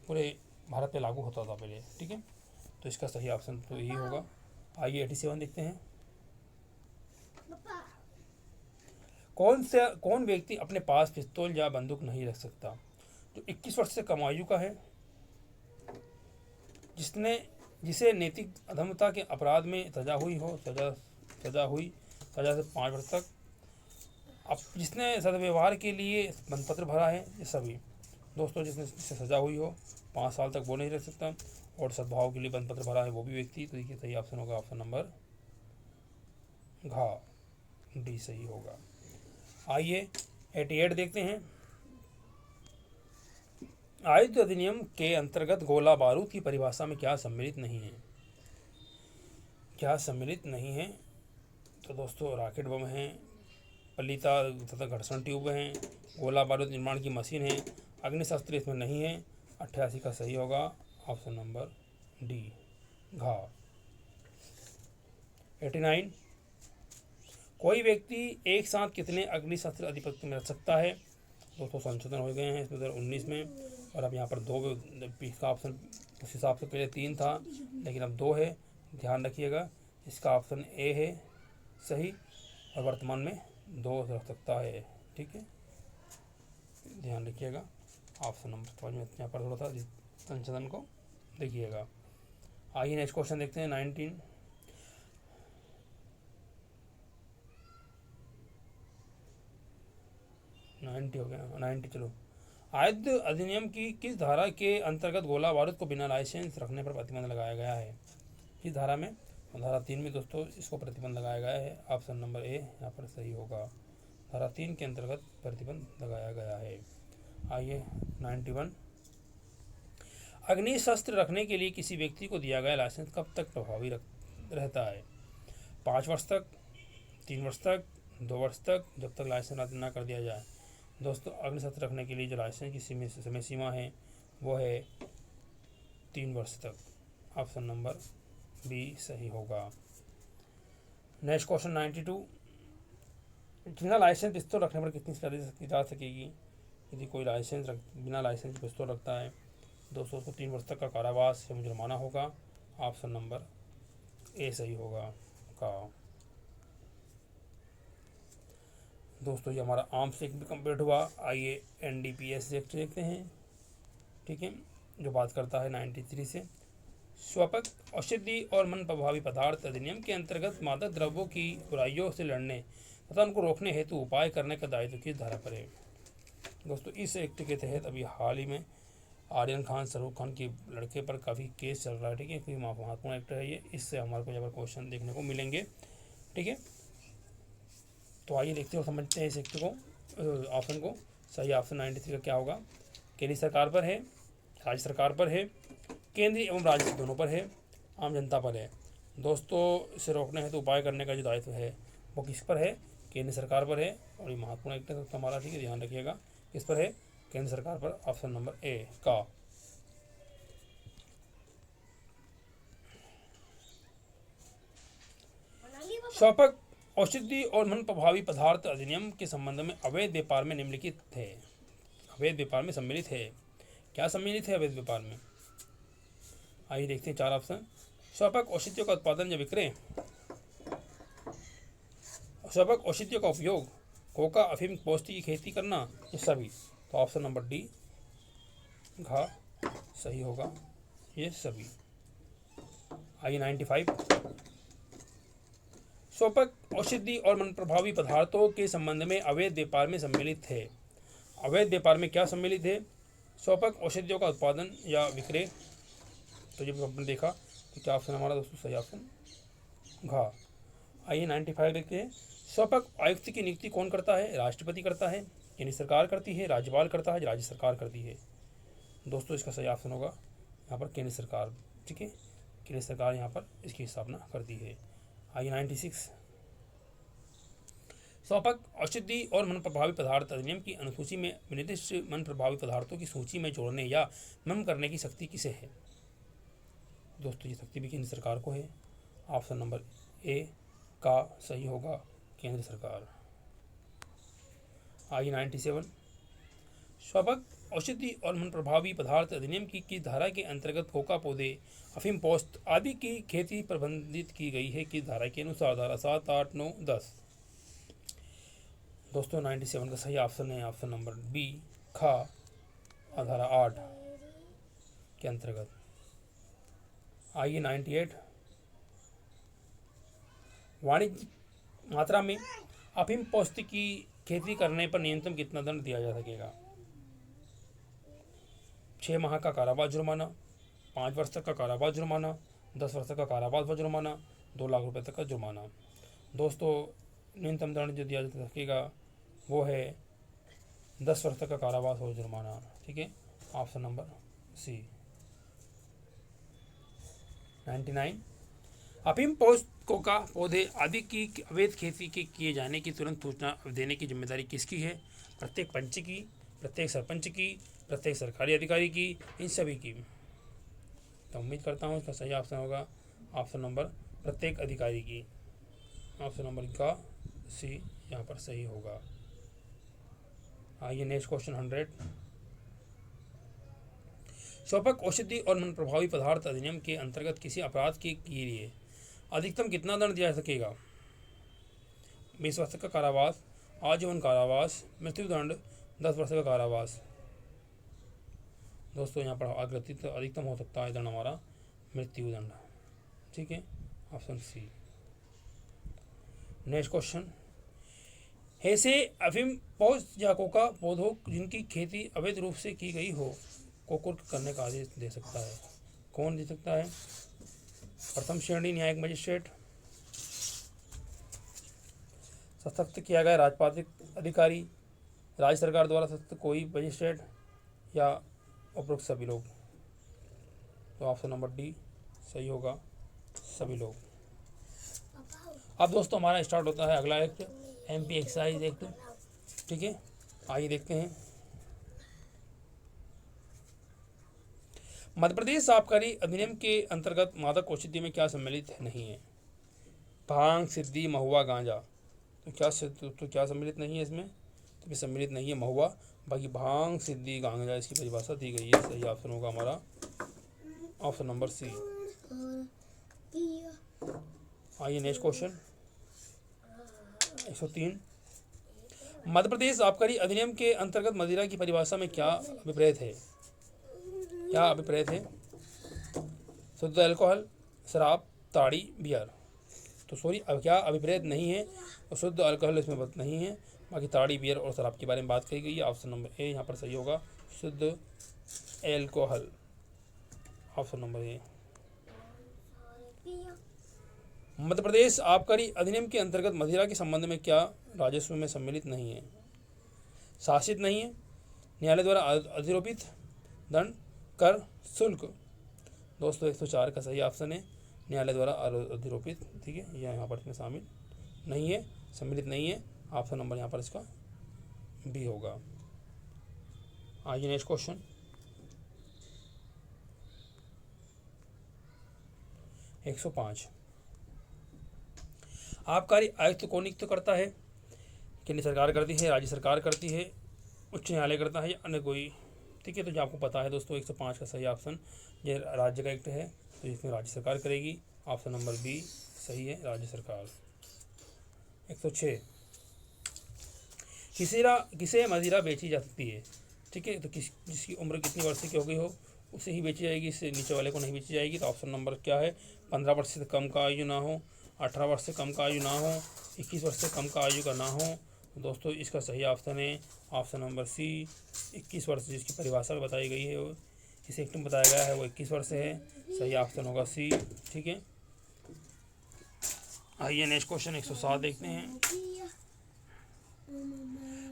पूरे भारत पे लागू होता था पहले। ठीक है, तो इसका सही ऑप्शन तो यही होगा। आइए 87 देखते हैं। कौन व्यक्ति अपने पास पिस्तौल या बंदूक नहीं रख सकता? जो 21 वर्ष से कम आयु का है, जिसे नैतिक अधमता के अपराध में सजा हुई हो, सजा से 5 वर्ष तक, अब जिसने सदव्यवहार के लिए बंधपत्र भरा है, ये सभी। दोस्तों जिससे सजा हुई हो 5 साल तक वो नहीं रख सकता, और सद्भाव के लिए बंधपत्र भरा है वो भी व्यक्ति। तो देखिए सही ऑप्शन होगा ऑप्शन नंबर घा, डी सही होगा। आइए 88 देखते हैं। आयुध अधिनियम के अंतर्गत गोला बारूद की परिभाषा में क्या सम्मिलित नहीं है? क्या सम्मिलित नहीं है? तो दोस्तों रॉकेट बम है, पलीता तथा घर्षण ट्यूब हैं, गोला बारूद निर्माण की मशीन है, अग्निशस्त्र इसमें नहीं है। 88 का सही होगा ऑप्शन नंबर डी, घा। 89 कोई व्यक्ति एक साथ कितने अग्निशस्त्र आधिपत्य में रख सकता है? दोस्तों संशोधन हो गए हैं 2019 में, और अब यहाँ पर 2 का ऑप्शन उस हिसाब से पहले 3 था लेकिन अब 2 है, ध्यान रखिएगा। इसका ऑप्शन ए है सही, और वर्तमान में 2 रख सकता है, ठीक है, ध्यान रखिएगा। ऑप्शन नंबर समझ में यहाँ पर थोड़ा सा संशोधन को देखिएगा। आइए नेक्स्ट क्वेश्चन देखते हैं 19। हो गया 90, चलो। आयुध अधिनियम की किस धारा के अंतर्गत गोला बारूद को बिना लाइसेंस रखने पर प्रतिबंध लगाया गया है? किस धारा में? धारा 3 में दोस्तों इसको प्रतिबंध लगाया गया है। ऑप्शन नंबर ए यहाँ पर सही होगा, धारा 3 के अंतर्गत प्रतिबंध लगाया गया है। आइए 91 अग्निशस्त्र रखने के लिए किसी व्यक्ति को दिया गया लाइसेंस कब तक प्रभावी रहता है? 5 वर्ष तक, 3 वर्ष तक, 2 वर्ष तक, जब तक लाइसेंस रद्द न कर दिया जाए। दोस्तों अग्निशस्त्र रखने के लिए जो लाइसेंस की समय सीमा है वो है 3 वर्ष तक। ऑप्शन नंबर बी सही होगा। नेक्स्ट क्वेश्चन 92 बिना लाइसेंस पिस्तौल रखने पर कितनी सजा दी जा सकेगी? यदि कोई बिना लाइसेंस पिस्तौल रखता है दोस्तों उसको 3 वर्ष तक का कारावास या जुर्माना होगा। ऑप्शन नंबर ए सही होगा का। दोस्तों ये हमारा आर्म्स एक्ट भी कंप्लीट हुआ। आइए NDPS एक्ट देखते हैं, ठीक है, जो बात करता है 93 से। स्वापक औषधि और मन प्रभावी पदार्थ अधिनियम के अंतर्गत मादक द्रव्यों की बुराइयों से लड़ने तथा उनको रोकने हेतु उपाय करने का दायित्व किस धारा पर है? दोस्तों इस एक्ट के तहत अभी हाल ही में आर्यन खान, शाहरुख खान के लड़के पर काफ़ी केस चल रहा है, ठीक है, क्योंकि महत्वपूर्ण एक्ट है ये, इससे हमारे को यहाँ पर क्वेश्चन देखने को मिलेंगे, ठीक है। तो आइए देखते हैं और समझते हैं इस एक्ट को, ऑप्शन को। सही ऑप्शन 93 का क्या होगा? केंद्रीय सरकार पर है, राज्य सरकार पर है, केंद्रीय एवं राज्य दोनों पर है, आम जनता पर है। दोस्तों इसे रोकने है तो उपाय करने का जो दायित्व है वो किस पर है? केंद्र सरकार पर है, और ये महत्वपूर्ण एक्ट है हमारा, ठीक है, ध्यान रखिएगा। किस पर है? केंद्र सरकार पर। ऑप्शन नंबर ए का। स्वापक औषधि और मन प्रभावी पदार्थ अधिनियम के संबंध में अवैध व्यापार में निम्नलिखित है, अवैध व्यापार में सम्मिलित है। क्या सम्मिलित है अवैध व्यापार में? आइए देखते हैं 4 ऑप्शन। स्वापक औषधियों का उत्पादन या विक्रय, स्वापक औषधियों का उपयोग, कोका अफीम पौष्टिक की खेती करना, ये सभी। तो ऑप्शन नंबर डी घा सही होगा, ये सभी। आइए 95 स्वापक औषधि और मन प्रभावी पदार्थों के संबंध में अवैध व्यापार में सम्मिलित है। अवैध व्यापार में क्या सम्मिलित है? स्वापक औषधियों का उत्पादन या विक्रय। तो जब आपने देखा तो क्या ऑप्शन हमारा दोस्तों सही ऑप्शन घा। आइए 95 देखते हैं। स्वापक आयुक्त की नियुक्ति कौन करता है? राष्ट्रपति करता है, केंद्र सरकार करती है, राज्यपाल करता है, राज्य सरकार करती है। दोस्तों इसका सही ऑप्शन होगा यहाँ पर केंद्र सरकार, ठीक है, केंद्र सरकार यहाँ पर इसकी स्थापना करती है। आइए 96 स्वापक औषधि और मन प्रभावी पदार्थ अधिनियम की अनुसूची में निर्दिष्ट मन प्रभावी पदार्थों की सूची में जोड़ने या मम करने की शक्ति किसे है? दोस्तों ये शक्ति भी केंद्र सरकार को है। ऑप्शन नंबर ए का सही होगा, केंद्र सरकार। आइए 97 स्वापक औषधि और मन प्रभावी पदार्थ अधिनियम की किस धारा के अंतर्गत कोका पौधे, अफीम पोस्त आदि की खेती प्रबंधित की गई है? किस धारा के अनुसार? धारा 7, 8, 9, 10। दोस्तों 97 का सही ऑप्शन है ऑप्शन नंबर बी खा, धारा 8 के अंतर्गत। आइए 98 वाणिज्य मात्रा में अफीम पोस्त की खेती करने पर न्यूनतम कितना दंड दिया जा सकेगा? 6 माह का कारावास जुर्माना, 5 वर्ष तक का कारावास जुर्माना, 10 वर्ष तक का कारावास व जुर्माना, 2 लाख रुपए तक का जुर्माना। दोस्तों न्यूनतम दंड जो दिया जा सकेगा वो है 10 वर्ष तक का कारावास और जुर्माना। ठीक है, ऑप्शन नंबर सी। 99, अफीम कोका पौधे आदि की अवैध खेती के किए जाने की तुरंत सूचना देने की जिम्मेदारी किसकी है? प्रत्येक पंच की, प्रत्येक सरपंच की, प्रत्येक सरकारी अधिकारी की, इन सभी की। तो उम्मीद करता हूँ इसका सही ऑप्शन होगा ऑप्शन नंबर प्रत्येक अधिकारी की। ऑप्शन नंबर का सी यहाँ पर सही होगा। आइए नेक्स्ट क्वेश्चन 100। शोपक औषधि और मन प्रभावी पदार्थ अधिनियम के अंतर्गत किसी अपराध के लिए अधिकतम कितना दंड दिया जा सकेगा? 20 वर्ष का कारावास, आजीवन कारावास, मृत्युदंड, 10 वर्ष का कारावास। दोस्तों यहाँ पर अधिकतम हो सकता है दंड हमारा मृत्युदंड। ठीक है, ऑप्शन सी। नेक्स्ट क्वेश्चन, ऐसे अफीम पौध या कोका पौधों जिनकी खेती अवैध रूप से की गई हो को कुर्क करने का आदेश दे सकता है? कौन दे सकता है? प्रथम श्रेणी न्यायिक मजिस्ट्रेट, सशक्त किया गया राजपात्रिक अधिकारी, राज्य सरकार द्वारा सशक्त कोई मजिस्ट्रेट, या उपरोक्त सभी लोग। तो ऑप्शन नंबर डी सही होगा, सभी लोग। अब दोस्तों हमारा स्टार्ट होता है अगला एक्ट, एमपी एक्साइज एक्ट। ठीक है, आइए देखते हैं। मध्य प्रदेश आबकारी अधिनियम के अंतर्गत मादक औषधि में क्या सम्मिलित नहीं है? भांग, सिद्धि, महुआ, गांजा। तो क्या सम्मिलित नहीं है इसमें? तो भी सम्मिलित नहीं है महुआ, बाकी भांग, सिद्धि, गांजा इसकी परिभाषा दी गई है। सही ऑप्शन होगा हमारा ऑप्शन नंबर सी। आइए नेक्स्ट क्वेश्चन 103। मध्य प्रदेश आबकारी अधिनियम के अंतर्गत मदिरा की परिभाषा में क्या अभिप्रेत है? क्या अभिप्रेत है? शुद्ध अल्कोहल, शराब, ताड़ी, बियर। तो सॉरी, अब क्या अभिप्रेत नहीं है और शुद्ध अल्कोहल इसमें बात नहीं है, बाकी ताड़ी, बियर और शराब के बारे में बात कही गई है। ऑप्शन नंबर ए यहाँ पर सही होगा, शुद्ध alcohol, option number A. Madhya Pradesh आबकारी अधिनियम के अंतर्गत मदिरा के संबंध में क्या राजस्व में सम्मिलित नहीं है? शासित नहीं है, न्यायालय द्वारा अधिरोपित, दंड, कर, शुल्क। दोस्तों 104 का सही ऑप्शन है, न्यायालय द्वारा अधिरोपित। ठीक है, यह यहाँ पर इसमें शामिल नहीं है, सम्मिलित नहीं है। ऑप्शन नंबर यहाँ पर इसका बी होगा। आइए नेक्स्ट क्वेश्चन 105। आबकारी आयुक्त कौन नियुक्त करता है? केंद्र सरकार करती है, राज्य सरकार करती है, उच्च न्यायालय करता है, या अन्य कोई? ठीक है, तो जो आपको पता है दोस्तों 105 का सही ऑप्शन ये राज्य का एक्ट है, तो इसमें राज्य सरकार करेगी। ऑप्शन नंबर बी सही है, राज्य सरकार। 106, किसे मदिरा बेची जा सकती है? ठीक है, तो जिसकी उम्र कितनी वर्ष की हो गई हो उसे ही बेची जाएगी, इससे नीचे वाले को नहीं बेची जाएगी। तो ऑप्शन नंबर क्या है? 15 वर्ष से कम का आयु ना हो, 18 वर्ष से कम का आयु ना हो, 21 वर्ष से कम का आयु का ना हो। दोस्तों इसका सही ऑप्शन है ऑप्शन नंबर सी, 21 वर्ष, जिसकी परिभाषा में बताई गई है, इस एक्ट में बताया गया है वो 21 वर्ष है। सही ऑप्शन होगा सी। ठीक है, आइए नेक्स्ट क्वेश्चन 107 देखते हैं।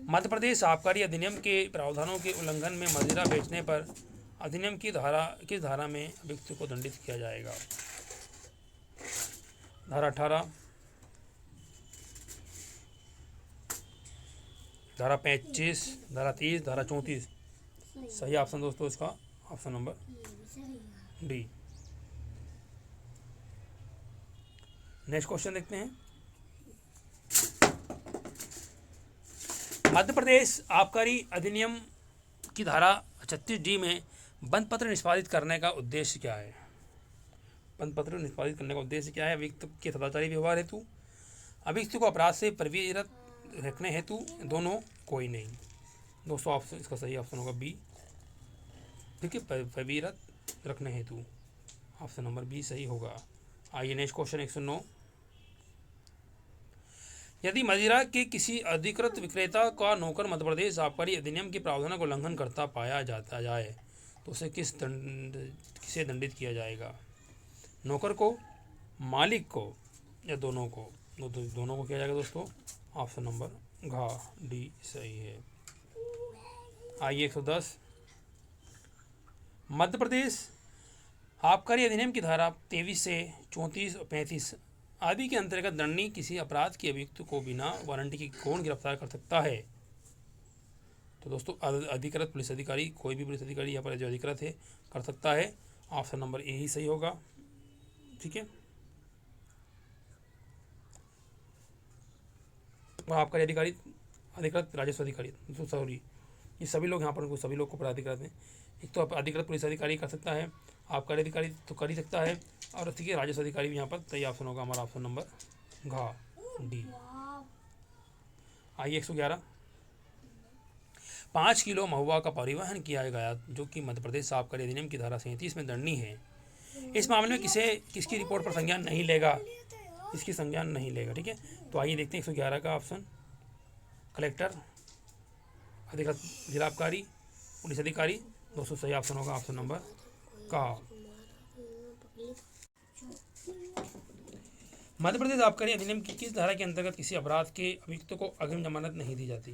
मध्य प्रदेश आबकारी अधिनियम के प्रावधानों के उल्लंघन में मदिरा बेचने पर अधिनियम की किस धारा में अभियुक्त को दंडित किया जाएगा? धारा 18, धारा 25, धारा 30, धारा 34। सही ऑप्शन दोस्तों इसका option number D. Next question देखते हैं। मध्य प्रदेश आबकारी अधिनियम की धारा 36D में बंद पत्र निष्पादित करने का उद्देश्य क्या है? बंद पत्र निष्पादित करने का उद्देश्य क्या है? अभियुक्त के सदाचारी व्यवहार हेतु, अभियुक्त को अपराध से प्रवृत्त रखने हेतु, दोनों, कोई नहीं। दोस्तों ऑप्शन इसका सही ऑप्शन होगा बी। ठीक है, प्रवृत्त रखने हेतु, ऑप्शन नंबर बी सही होगा। आइए नेक्स्ट क्वेश्चन 109। यदि मदिरा के किसी अधिकृत विक्रेता का नौकर मध्य प्रदेश आबकारी अधिनियम के प्रावधानों का उल्लंघन करता पाया जाता जाए तो उसे किसे दंडित किया जाएगा? नौकर को, मालिक को, या दोनों को? दोनों को किया जाएगा दोस्तों। ऑप्शन नंबर घ डी सही है। आइए 110, मध्य प्रदेश आबकारी अधिनियम की धारा 23 से 34 और 35 आदि के अंतर्गत दंडनीय किसी अपराध के अभियुक्त को बिना वारंटी के कौन गिरफ्तार कर सकता है? तो दोस्तों अधिकृत पुलिस अधिकारी, कोई भी पुलिस अधिकारी यहाँ पर जो अधिकृत है कर सकता है। ऑप्शन नंबर ए ही सही होगा। ठीक है, और आबकारी अधिकारी, अधिकृत राजस्व अधिकारी, तो सॉरी ये सभी लोग यहाँ पर उनको सभी लोग को अधिकृत हैं। एक तो अधिकृत पुलिस अधिकारी कर सकता है, आबकारी अधिकारी तो कर ही सकता है, और ठीक है राजस्व अधिकारी भी यहाँ पर। तो ये ऑप्शन होगा हमारा ऑप्शन नंबर घ डी। आइए 111, 5 किलो महुआ का परिवहन किया गया जो कि मध्य प्रदेश आबकारी अधिनियम की धारा 37 में दंडनीय है। इस मामले में किसकी रिपोर्ट पर संज्ञान नहीं लेगा? इसकी संज्ञान नहीं लेगा। ठीक है, तो आइए देखते हैं 111 का ऑप्शन। कलेक्टर, अधिकृत जिला आबकारी, पुलिस अधिकारी। दोस्तों सही ऑप्शन होगा ऑप्शन नंबर का। मध्य प्रदेश आबकारी अधिनियम की किस धारा के अंतर्गत किसी अपराध के अभियुक्त को अग्रिम जमानत नहीं दी जाती?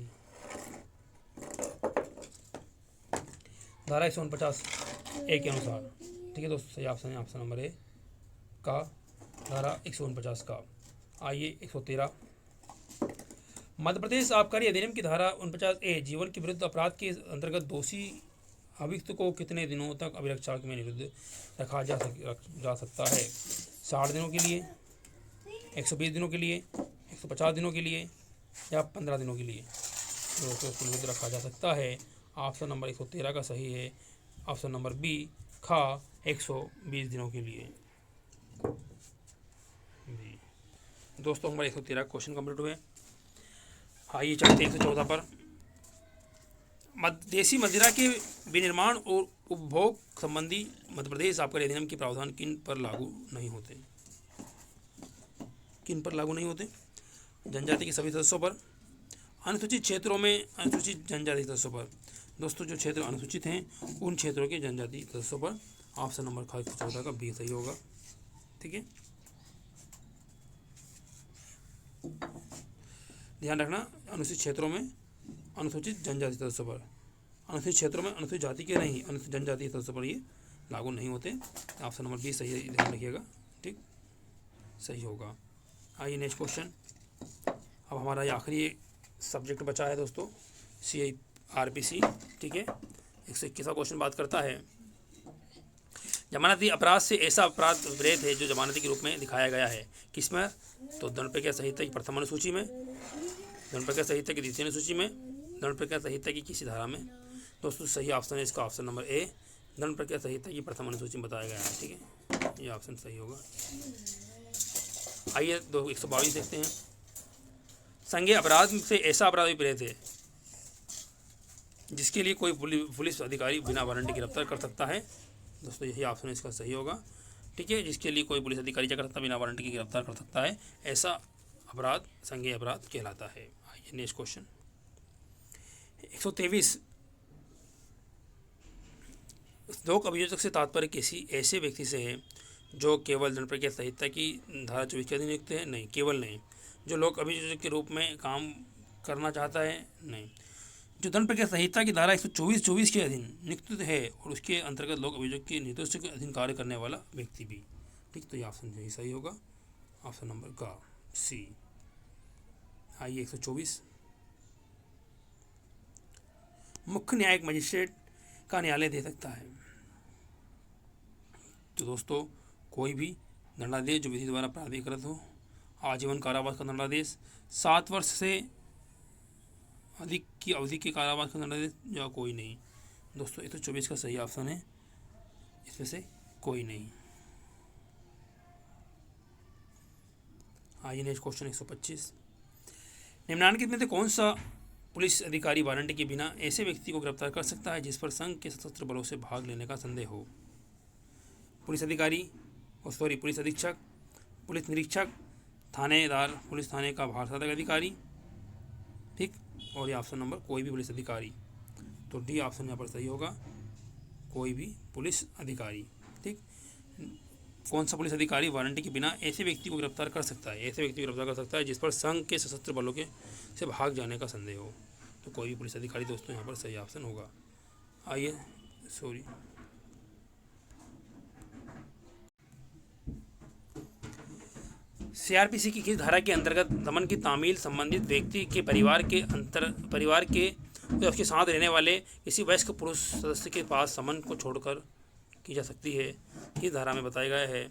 धारा 149 ए के अनुसार। ठीक है दोस्तों, सही ऑप्शन है ऑप्शन नंबर ए का, धारा 149 का। आइए 113, मध्य प्रदेश आबकारी अधिनियम की धारा 49 ए जीवन के विरुद्ध अपराध के अंतर्गत दोषी अभियुक्त को कितने दिनों तक अभिरक्षा में निरुद्ध रखा जा सकता है? 60 दिनों के लिए, 120 दिनों के लिए, 150 दिनों के लिए, या 15 दिनों के लिए दोस्तों उसको निरुद्ध रखा जा सकता है। ऑप्शन नंबर 113 का सही है। ऑप्शन नंबर बी खा 120 दिनों के लिए। दोस्तों हमारे 113 क्वेश्चन कंप्लीट हुए। आइए चलते 114 पर। देसी मदिरा के विनिर्माण और उपभोग संबंधी मध्य प्रदेश आबकारी अधिनियम के प्रावधान किन पर लागू नहीं होते? किन पर लागू नहीं होते? जनजाति के सभी सदस्यों पर, अनुसूचित क्षेत्रों में अनुसूचित जनजाति सदस्यों पर। दोस्तों जो क्षेत्र अनुसूचित हैं उन क्षेत्रों के जनजाति सदस्यों पर। ऑप्शन नंबर 14 का बी सही होगा। ठीक है, ध्यान रखना, अनुसूचित क्षेत्रों में अनुसूचित जनजाति सदस्यों पर, अनुसूचित क्षेत्रों में अनुसूचित जाति के नहीं, अनुसूचित जनजाति सदस्यों पर ये लागू नहीं होते। ऑप्शन नंबर बी सही है, ध्यान रखिएगा। ठीक, सही होगा। आइए नेक्स्ट क्वेश्चन। अब हमारा ये आखिरी सब्जेक्ट बचा है दोस्तों, CIRPC। ठीक है, 121वां क्वेश्चन बात करता है जमानती अपराध से ऐसा अपराध विरेध है जो जमानती के रूप में दिखाया गया है। किसमें? तो दंड प्रक्रिया संहिता की प्रथम अनुसूची में, दंड प्रक्रिया संहिता की द्वितीय अनुसूची में, दंड प्रक्रिया संहिता की किसी धारा में। दोस्तों सही ऑप्शन है इसका ऑप्शन नंबर ए, दंड प्रक्रिया संहिता की प्रथम अनुसूची में बताया गया है। ठीक है, ये ऑप्शन सही होगा। आइए 122 देखते हैं। संज्ञेय अपराध से ऐसा अपराध विरेध है जिसके लिए कोई पुलिस अधिकारी बिना वारंटी गिरफ्तार कर सकता है। दोस्तों यही ऑप्शन इसका सही होगा। ठीक है, जिसके लिए कोई पुलिस अधिकारी क्या कर सकता है? बिना वारंटी के गिरफ्तार कर सकता है, ऐसा अपराध संज्ञेय अपराध कहलाता है। आइए नेक्स्ट क्वेश्चन 123, लोक अभियोजक से तात्पर्य किसी ऐसे व्यक्ति से है जो केवल दंड प्रक्रिया संहिता की धारा 24 के अधीन नियुक्त है? नहीं, केवल नहीं। जो लोक अभियोजक के रूप में काम करना चाहता है? नहीं। जो दंड प्रक्रिया संहिता की धारा 124 के अधीन नियुक्त है और उसके अंतर्गत लोक अभियोजक के निर्देशों के अधीन कार्य करने वाला व्यक्ति भी। ठीक, तो ये ऑप्शन यही सही होगा, ऑप्शन नंबर का सी। आइए 124, मुख्य न्यायिक मजिस्ट्रेट का न्यायालय दे सकता है। तो दोस्तों कोई भी दंडादेश जो विधि द्वारा प्राधिकृत हो, आजीवन कारावास का दंडादेश, 7 वर्ष से अधिक की अवधि के कारावास का दंडादेश, या कोई नहीं। दोस्तों 124 का सही ऑप्शन है, इसमें से कोई नहीं। आइए नेक्स्ट क्वेश्चन 125, निम्नलिखित में से कौन सा पुलिस अधिकारी वारंटी के बिना ऐसे व्यक्ति को गिरफ्तार कर सकता है जिस पर संघ के सशस्त्र बलों से भाग लेने का संदेह हो? पुलिस अधिकारी, पुलिस अधीक्षक, पुलिस निरीक्षक, थानेदार, पुलिस थाने का भारसाधक अधिकारी। ठीक, और ये ऑप्शन नंबर कोई भी पुलिस अधिकारी। तो डी ऑप्शन यहाँ पर सही होगा, कोई भी पुलिस अधिकारी। ठीक, कौन सा पुलिस अधिकारी वारंटी के बिना ऐसे व्यक्ति को गिरफ्तार कर सकता है? ऐसे व्यक्ति को गिरफ्तार कर सकता है जिस पर संघ के सशस्त्र बलों के से भाग जाने का संदेह हो। तो कोई भी पुलिस अधिकारी दोस्तों यहाँ पर सही ऑप्शन होगा। आइए सॉरी सीआरपीसी की किस धारा के अंतर्गत दमन की तामील संबंधित व्यक्ति के परिवार के या उसके साथ रहने वाले किसी वयस्क पुरुष सदस्य के पास समन को छोड़कर की जा सकती है? किस धारा में बताया गया है?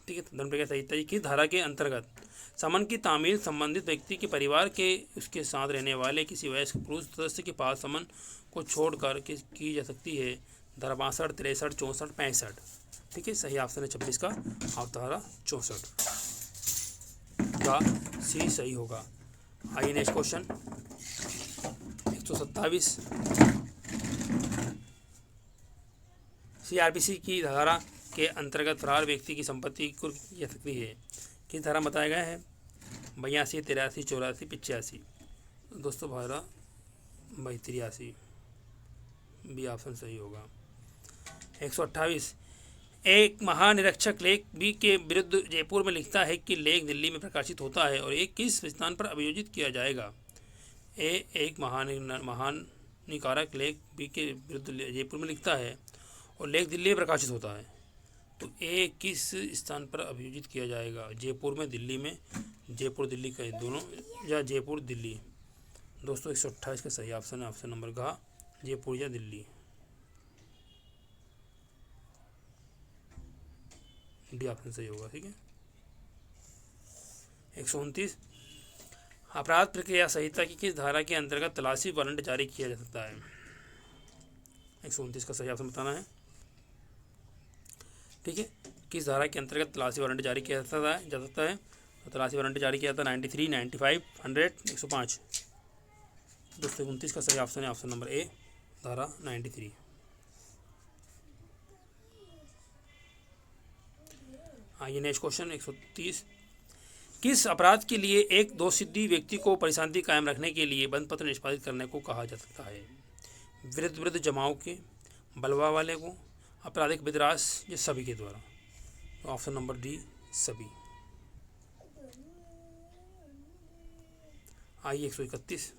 ठीक है, दंड प्रक्रिया संहिता किस धारा के अंतर्गत समन की तामील संबंधित व्यक्ति के परिवार के उसके साथ रहने वाले किसी वयस्क पुरुष सदस्य के पास समन को छोड़कर की जा सकती है? धारा 62, 63, 64, 65। ठीक है, सही ऑप्शन है 26 का और धारा 64 का सी सही होगा। आइए नेक्स्ट क्वेश्चन 127। सीआरपीसी की धारा के अंतर्गत फरार व्यक्ति की संपत्ति कुर्क की जा सकती है? किस धारा बताया गया है? 82, 83, 84, 85। दोस्तों धारा 83 बी ऑप्शन सही होगा। 128। एक महानिरीक्षक लेख बी के विरुद्ध जयपुर में लिखता है कि लेख दिल्ली में प्रकाशित होता है और एक किस स्थान पर अभियोजित किया जाएगा? ए एक महानिकारक लेख बी के विरुद्ध जयपुर में लिखता है और लेख दिल्ली में प्रकाशित होता है, तो ए किस स्थान पर अभियोजित किया जाएगा? जयपुर में, दिल्ली में? जयपुर दिल्ली का दोनों या जयपुर दिल्ली? दोस्तों 128 का सही ऑप्शन है ऑप्शन नंबर घ, जयपुर या दिल्ली। डी ऑप्शन सही होगा। ठीक है। 129। अपराध प्रक्रिया संहिता की किस धारा के अंतर्गत तलाशी वारंट जारी किया जा सकता है? 129 का सही ऑप्शन बताना है। ठीक है, किस धारा के अंतर्गत तलाशी वारंट जारी किया जा सकता है? तो तलाशी वारंट जारी किया था 93, 95, 100, 105। 229 का सही ऑप्शन है ऑप्शन नंबर ए, धारा 93। आइए नेक्स्ट क्वेश्चन 130। किस अपराध के लिए एक दोषित व्यक्ति को परिशांति कायम रखने के लिए बंद पत्र निष्पादित करने को कहा जा सकता है? विरुद्ध जमाव के, बलवा वाले को, आपराधिक विद्रास या सभी के द्वारा? तो ऑप्शन नंबर डी सभी। आइए 131।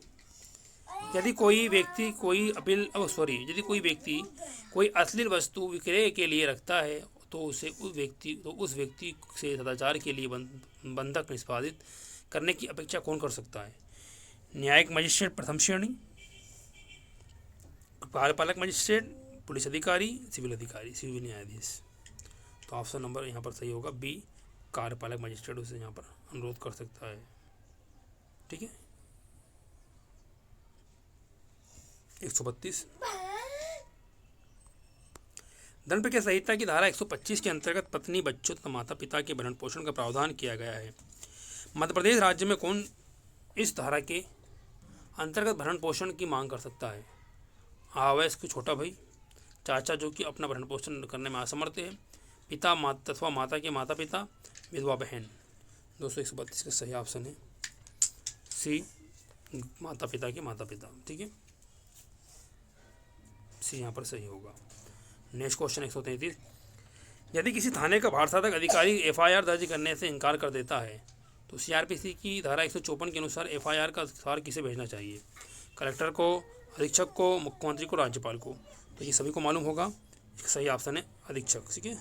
यदि कोई व्यक्ति कोई अश्लील वस्तु विक्रय के लिए रखता है तो उस व्यक्ति से सदाचार के लिए बंधक निष्पादित करने की अपेक्षा कौन कर सकता है? न्यायिक मजिस्ट्रेट प्रथम श्रेणी, कार्यपालक मजिस्ट्रेट, पुलिस अधिकारी, सिविल अधिकारी, सिविल न्यायाधीश। तो ऑप्शन नंबर यहाँ पर सही होगा बी, कार्यपालक मजिस्ट्रेट उसे यहाँ पर अनुरोध कर सकता है। ठीक है। 132। दंड प्रक्रिया संहिता की धारा 125 के अंतर्गत पत्नी, बच्चों तथा माता पिता के भरण पोषण का प्रावधान किया गया है। मध्य प्रदेश राज्य में कौन इस धारा के अंतर्गत भरण पोषण की मांग कर सकता है? अवयस्क छोटा भाई, चाचा जो कि अपना भरण पोषण करने में असमर्थ है, पिता अथवा माता के माता पिता, विधवा बहन। 231 का सही ऑप्शन है सी, माता पिता के माता पिता। ठीक है, सी यहाँ पर सही होगा। Next question 133। यदि किसी थाने का भारसाधक अधिकारी एफआईआर दर्ज करने से इनकार कर देता है तो सीआरपीसी की धारा 154 के अनुसार एफआईआर का सार किसे भेजना चाहिए? कलेक्टर को, अधीक्षक को, मुख्यमंत्री को, राज्यपाल को? तो ये सभी को मालूम होगा। इसका सही ऑप्शन है अधीक्षक। ठीक है,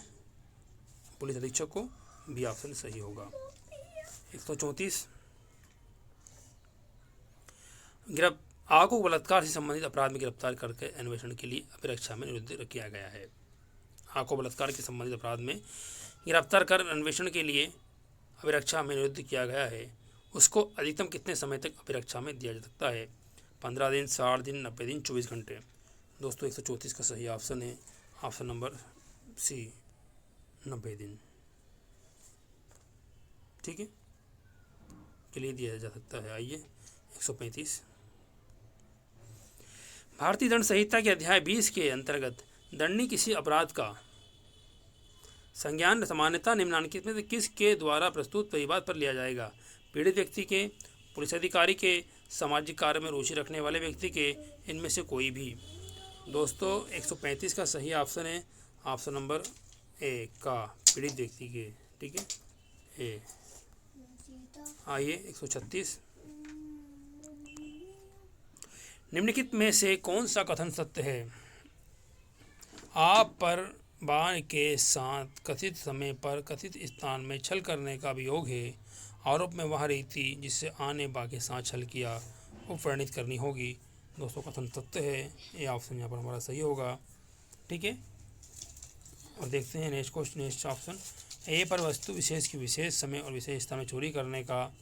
पुलिस अधीक्षक को, बी ऑप्शन सही होगा। 134। को बलात्कार से संबंधित अपराध में गिरफ्तार करके अन्वेषण के लिए अभिरक्षा में निरुद्ध किया गया है। को बलात्कार के संबंधित अपराध में गिरफ्तार कर अन्वेषण के लिए अभिरक्षा में निरुद्ध किया गया है, उसको अधिकतम कितने समय तक अभिरक्षा में दिया जा सकता है? 15 दिन, 60 दिन, 90 दिन, 24 घंटे? दोस्तों 134 का सही ऑप्शन है ऑप्शन नंबर सी, 90 दिन। ठीक है, के लिए दिया जा सकता है। आइए 135। भारतीय दंड संहिता के अध्याय 20 के अंतर्गत दंडनीय किसी अपराध का संज्ञान सामान्यतः निम्नलिखित में से किसके द्वारा प्रस्तुत परिवाद पर लिया जाएगा? पीड़ित व्यक्ति के, पुलिस अधिकारी के, सामाजिक कार्य में रुचि रखने वाले व्यक्ति के, इनमें से कोई भी? दोस्तों 135 का सही ऑप्शन है ऑप्शन नंबर ए का पीड़ित व्यक्ति के, ठीक है, ए। आइए 136, निम्नलिखित में से कौन सा कथन सत्य है? आप पर बाण के साथ कथित समय पर कथित स्थान में छल करने का अभियोग है। आरोप में वह रीति जिससे आने बा के साथ छल किया वो परिणित करनी होगी। दोस्तों कथन सत्य है, ये ऑप्शन यहाँ पर हमारा सही होगा, ठीक है। और देखते हैं नेक्स्ट क्वेश्चन, नेक्स्ट ऑप्शन। ए पर वस्तु विशेष की विशेष समय और विशेष स्थान में चोरी करने का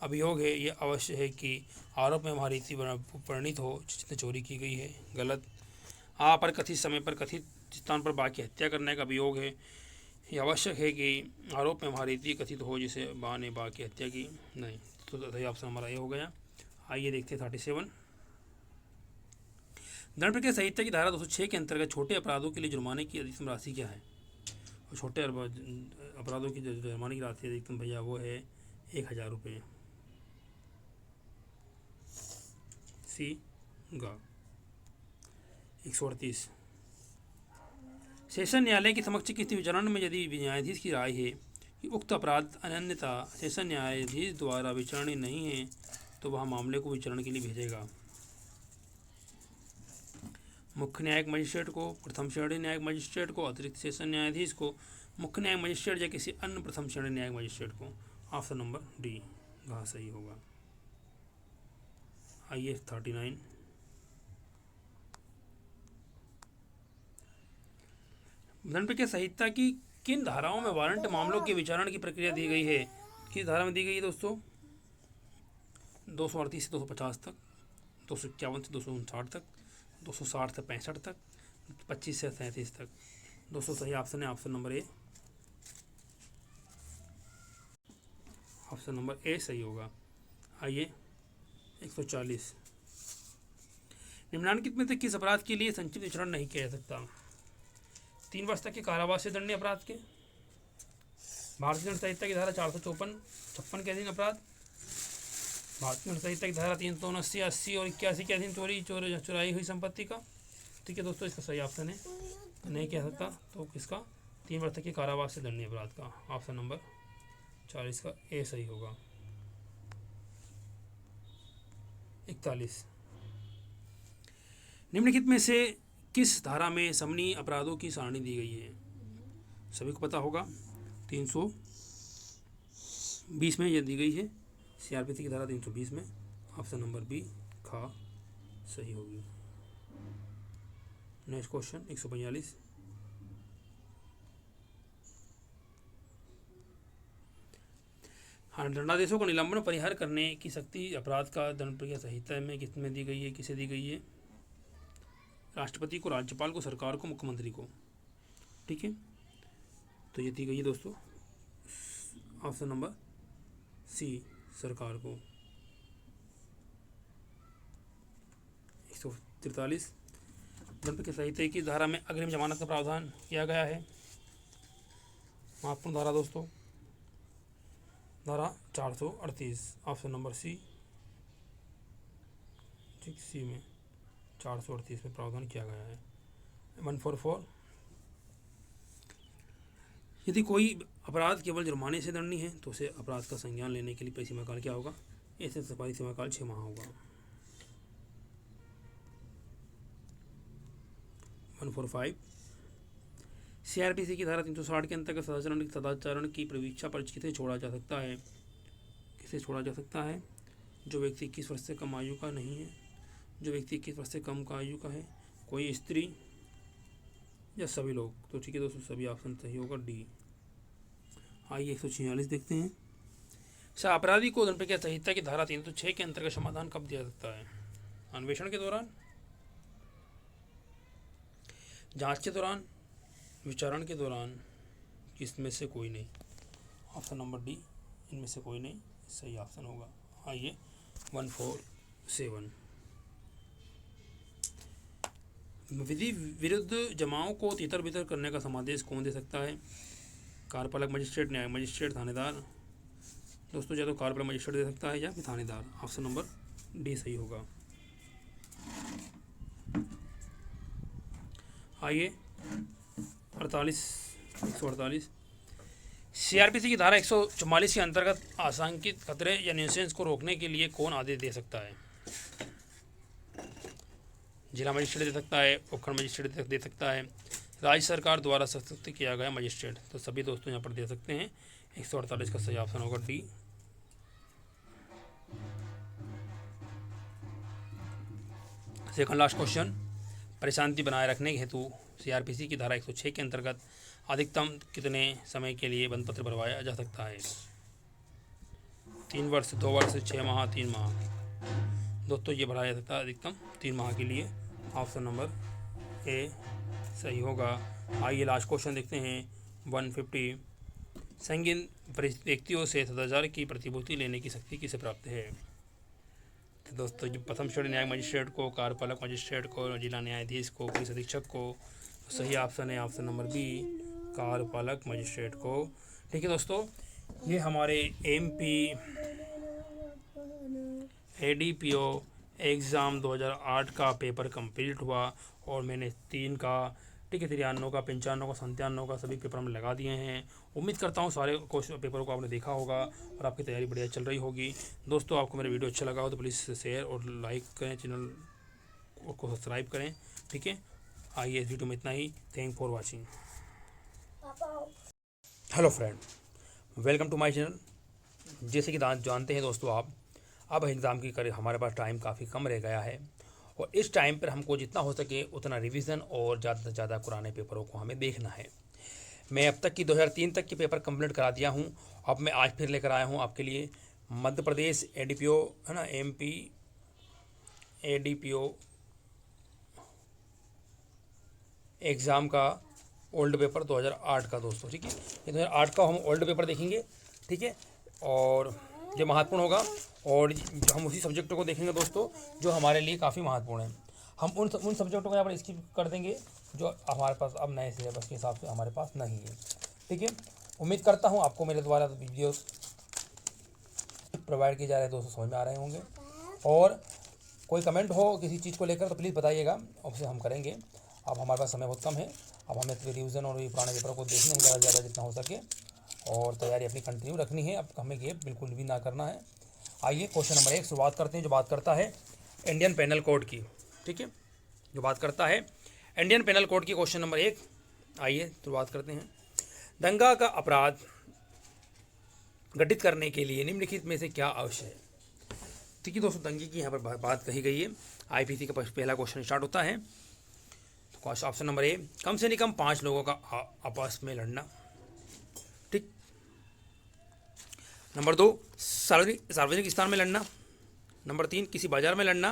अभियोग है। ये अवश्य है कि आरोप में वह रीति परिणित हो जिसने चोरी की गई है। गलत। आ पर कथित समय पर कथित स्थान पर बा की हत्या करने का अभियोग है। यह आवश्यक है कि आरोप में वह रीति कथित हो जिसे बा ने बा की हत्या की। नहीं, तो सही ऑप्शन हमारा ये हो गया। आइए देखते हैं 37। दंड प्रक्रिया संहिता की धारा 206 के अंतर्गत छोटे अपराधों के लिए जुर्माने की अधिकतम राशि क्या है? और छोटे अपराधों की जुर्माने की राशि अधिकतम भैया वो है 1000 रुपये। सी गा। 138, सेशन न्यायालय के समक्ष किसी विचारण में यदि न्यायाधीश की राय है कि उक्त अपराध अन्यथा सेशन न्यायाधीश द्वारा विचारणीय नहीं है तो वह मामले को विचारण के लिए भेजेगा मुख्य न्यायिक मजिस्ट्रेट को, प्रथम श्रेणी न्यायिक मजिस्ट्रेट को, अतिरिक्त सेशन न्यायाधीश को, मुख्य न्यायिक मजिस्ट्रेट या किसी अन्य प्रथम श्रेणी न्यायिक मजिस्ट्रेट को। ऑप्शन नंबर डी घा सही होगा। आइए 39, दंड प्रक्रिया संहिता की किन धाराओं में वारंट मामलों के विचारण की प्रक्रिया दी गई है? किस धारा में दी गई है दोस्तों? 238 से 250 तक, 251 से 259 तक, 260 से 65 तक, 25 से 37 तक। दोस्तों सही ऑप्शन है option number A. Option number A सही होगा। आइए 140, निम्नलिखित में से किस अपराध के लिए संक्षिप्त विचारण नहीं किया जा सकता? 3 वर्ष तक के कारावास से दंडनीय अपराध के, भारतीय दंड संहिता की धारा 454-56 के अधीन अपराध, भारतीय दंड संहिता की धारा 379, 80 और 81 के अधीन चुराई हुई संपत्ति का। ठीक है दोस्तों, इसका सही ऑप्शन है नहीं कह सकता तो किसका? 3 वर्ष तक के कारावास से दंडनीय अपराध का। ऑप्शन नंबर 40 का ए सही होगा। 41, निम्नलिखित में से किस धारा में समनीय अपराधों की सारणी दी गई है? सभी को पता होगा 320 में यह दी गई है, सीआरपीसी की धारा 320 में। ऑप्शन नंबर बी खा सही होगी। नेक्स्ट क्वेश्चन 142, हाँ, दंडादेशों को निलंबन परिहार करने की शक्ति अपराध का दंड प्रक्रिया संहिता में किसमें दी गई है, किसे दी गई है? राष्ट्रपति को, राज्यपाल को, सरकार को, मुख्यमंत्री को। ठीक है, तो ये दी गई है दोस्तों। ऑप्शन नंबर सी सरकार को। 143, दंड प्रक्रिया संहिता की धारा में अग्रिम जमानत का प्रावधान किया गया है। महत्वपूर्ण धारा दोस्तों, धारा 438। ऑप्शन नंबर सी, ठीक, सी में 438 में प्रावधान किया गया है। 144, यदि कोई अपराध केवल जुर्माने से दंडनीय है तो उसे अपराध का संज्ञान लेने के लिए सीमा काल क्या होगा? ऐसे सफारी सीमा काल 6 माह होगा। 145, सीआरपीसी की धारा 360 के अंतर्गत सदाचरण की परीक्षा पर किसे छोड़ा जा सकता है? किसे छोड़ा जा सकता है? जो व्यक्ति 21 वर्ष से कम आयु का नहीं है, जो व्यक्ति 21 वर्ष से कम का आयु का है, कोई स्त्री या सभी लोग। तो ठीक है दोस्तों, सभी ऑप्शन सही होगा डी। आइए 146 देखते हैं। सर, अपराधी को दंड प्रक्रिया संहिता की धारा 306 के अंतर्गत समाधान कब दिया सकता है? अन्वेषण के दौरान, जांच के दौरान, विचारण के दौरान, किसमें से कोई नहीं। ऑप्शन नंबर डी, इनमें से कोई नहीं सही ऑप्शन होगा। आइए 147, विधि विरुद्ध जमाओं को तितर बितर करने का समादेश कौन दे सकता है? कार्यपालक मजिस्ट्रेट, न्यायिक मजिस्ट्रेट, थानेदार। दोस्तों या तो कार्यपालक मजिस्ट्रेट दे सकता है या फिर थानेदार। ऑप्शन नंबर डी सही होगा। आइए 48 148। सीआरपीसी की धारा 144 के अंतर्गत आशंकित खतरे या न्यूसेंस को रोकने के लिए कौन आदेश दे सकता है? जिला मजिस्ट्रेट दे सकता है, उपखंड मजिस्ट्रेट दे सकता है, राज्य सरकार द्वारा सशक्त किया गया मजिस्ट्रेट। तो सभी दोस्तों यहाँ पर दे सकते हैं। 148 का सही ऑप्शन होगा डी। सेकंड लास्ट क्वेश्चन, परिशांति बनाए रखने के हेतु सीआरपीसी की धारा 106 के अंतर्गत अधिकतम कितने समय के लिए बंद पत्र भरवाया जा सकता है? 3 वर्ष, 2 वर्ष, 6 माह, 3 माह। दोस्तों ये भराया जा सकता है अधिकतम 3 माह के लिए। ऑप्शन नंबर ए सही होगा। आइए लास्ट क्वेश्चन देखते हैं। 150, संगीन व्यक्तियों से सदाचार की प्रतिभूति लेने की शक्ति किसे प्राप्त है? तो दोस्तों जो प्रथम श्रेणी न्यायिक मजिस्ट्रेट को, कार्यपालक मजिस्ट्रेट को, जिला न्यायाधीश को, पुलिस अधीक्षक को। सही ऑप्शन है ऑप्शन नंबर बी, कार्यपालक मजिस्ट्रेट को। ठीक है दोस्तों, ये हमारे MP ADPO एग्ज़ाम 2008 का पेपर कंप्लीट हुआ और मैंने 3 का, ठीक है, 93 का, 95 का, 97 का सभी पेपर हम लगा दिए हैं। उम्मीद करता हूँ सारे क्वेश्चन पेपरों को आपने देखा होगा और आपकी तैयारी बढ़िया चल रही होगी। दोस्तों आपको मेरा वीडियो अच्छा लगा हो तो प्लीज़ शेयर और लाइक करें, चैनल को सब्सक्राइब करें। ठीक है, आइए इस वीडियो में इतना ही। Thank for watching. Hello friend, welcome to my channel. जैसे कि जानते हैं दोस्तों आप, अब एग्ज़ाम की करीब हमारे पास टाइम काफ़ी कम रह गया है और इस टाइम पर हमको जितना हो सके उतना रिवीजन और ज़्यादा से ज़्यादा पुराने पेपरों को हमें देखना है। मैं अब तक की 2003 तक के पेपर कंप्लीट करा दिया हूँ। अब मैं आज फिर लेकर आया हूँ आपके लिए मध्य प्रदेश ADPO, है ना, MP ADPO एग्ज़ाम का ओल्ड पेपर 2008 का दोस्तों। ठीक है, ये 2008 का हम ओल्ड पेपर देखेंगे। ठीक है, और ये महत्वपूर्ण होगा और हम उसी सब्जेक्टों को देखेंगे दोस्तों जो हमारे लिए काफ़ी महत्वपूर्ण है। हम उन सब्जेक्टों को यहाँ पर स्किप कर देंगे जो हमारे पास अब नए सिलेबस के हिसाब से हमारे पास नहीं है। ठीक है, उम्मीद करता हूँ आपको मेरे द्वारा वीडियो प्रोवाइड किए जा रहे दोस्तों समझ में आ रहे होंगे। और कोई कमेंट हो किसी चीज़ को लेकर तो प्लीज़ बताइएगा, उससे हम करेंगे। अब हमारे पास समय बहुत कम है, अब हमें रिवीजन और ये पुराने पेपरों को देखने हैं ज़्यादा से ज़्यादा जितना हो सके और तैयारी अपनी कंटिन्यू रखनी है। अब हमें ये बिल्कुल भी ना करना है। आइए क्वेश्चन नंबर 1 शुरुआत करते हैं, जो बात करता है इंडियन पेनल कोड की। ठीक है, जो बात करता है इंडियन पेनल कोड की, क्वेश्चन नंबर 1। आइए शुरुआत करते हैं। दंगा का अपराध गठित करने के लिए निम्नलिखित में से क्या आवश्यक है? ठीक है दोस्तों, दंगे की यहाँ पर बात कही गई है। IPC का पहला क्वेश्चन स्टार्ट होता है। तो ऑप्शन नंबर ए, कम से कम 5 लोगों का आपस में लड़ना। ठीक। नंबर 2, सार्वजनिक स्थान में लड़ना। नंबर 3, किसी बाजार में लड़ना।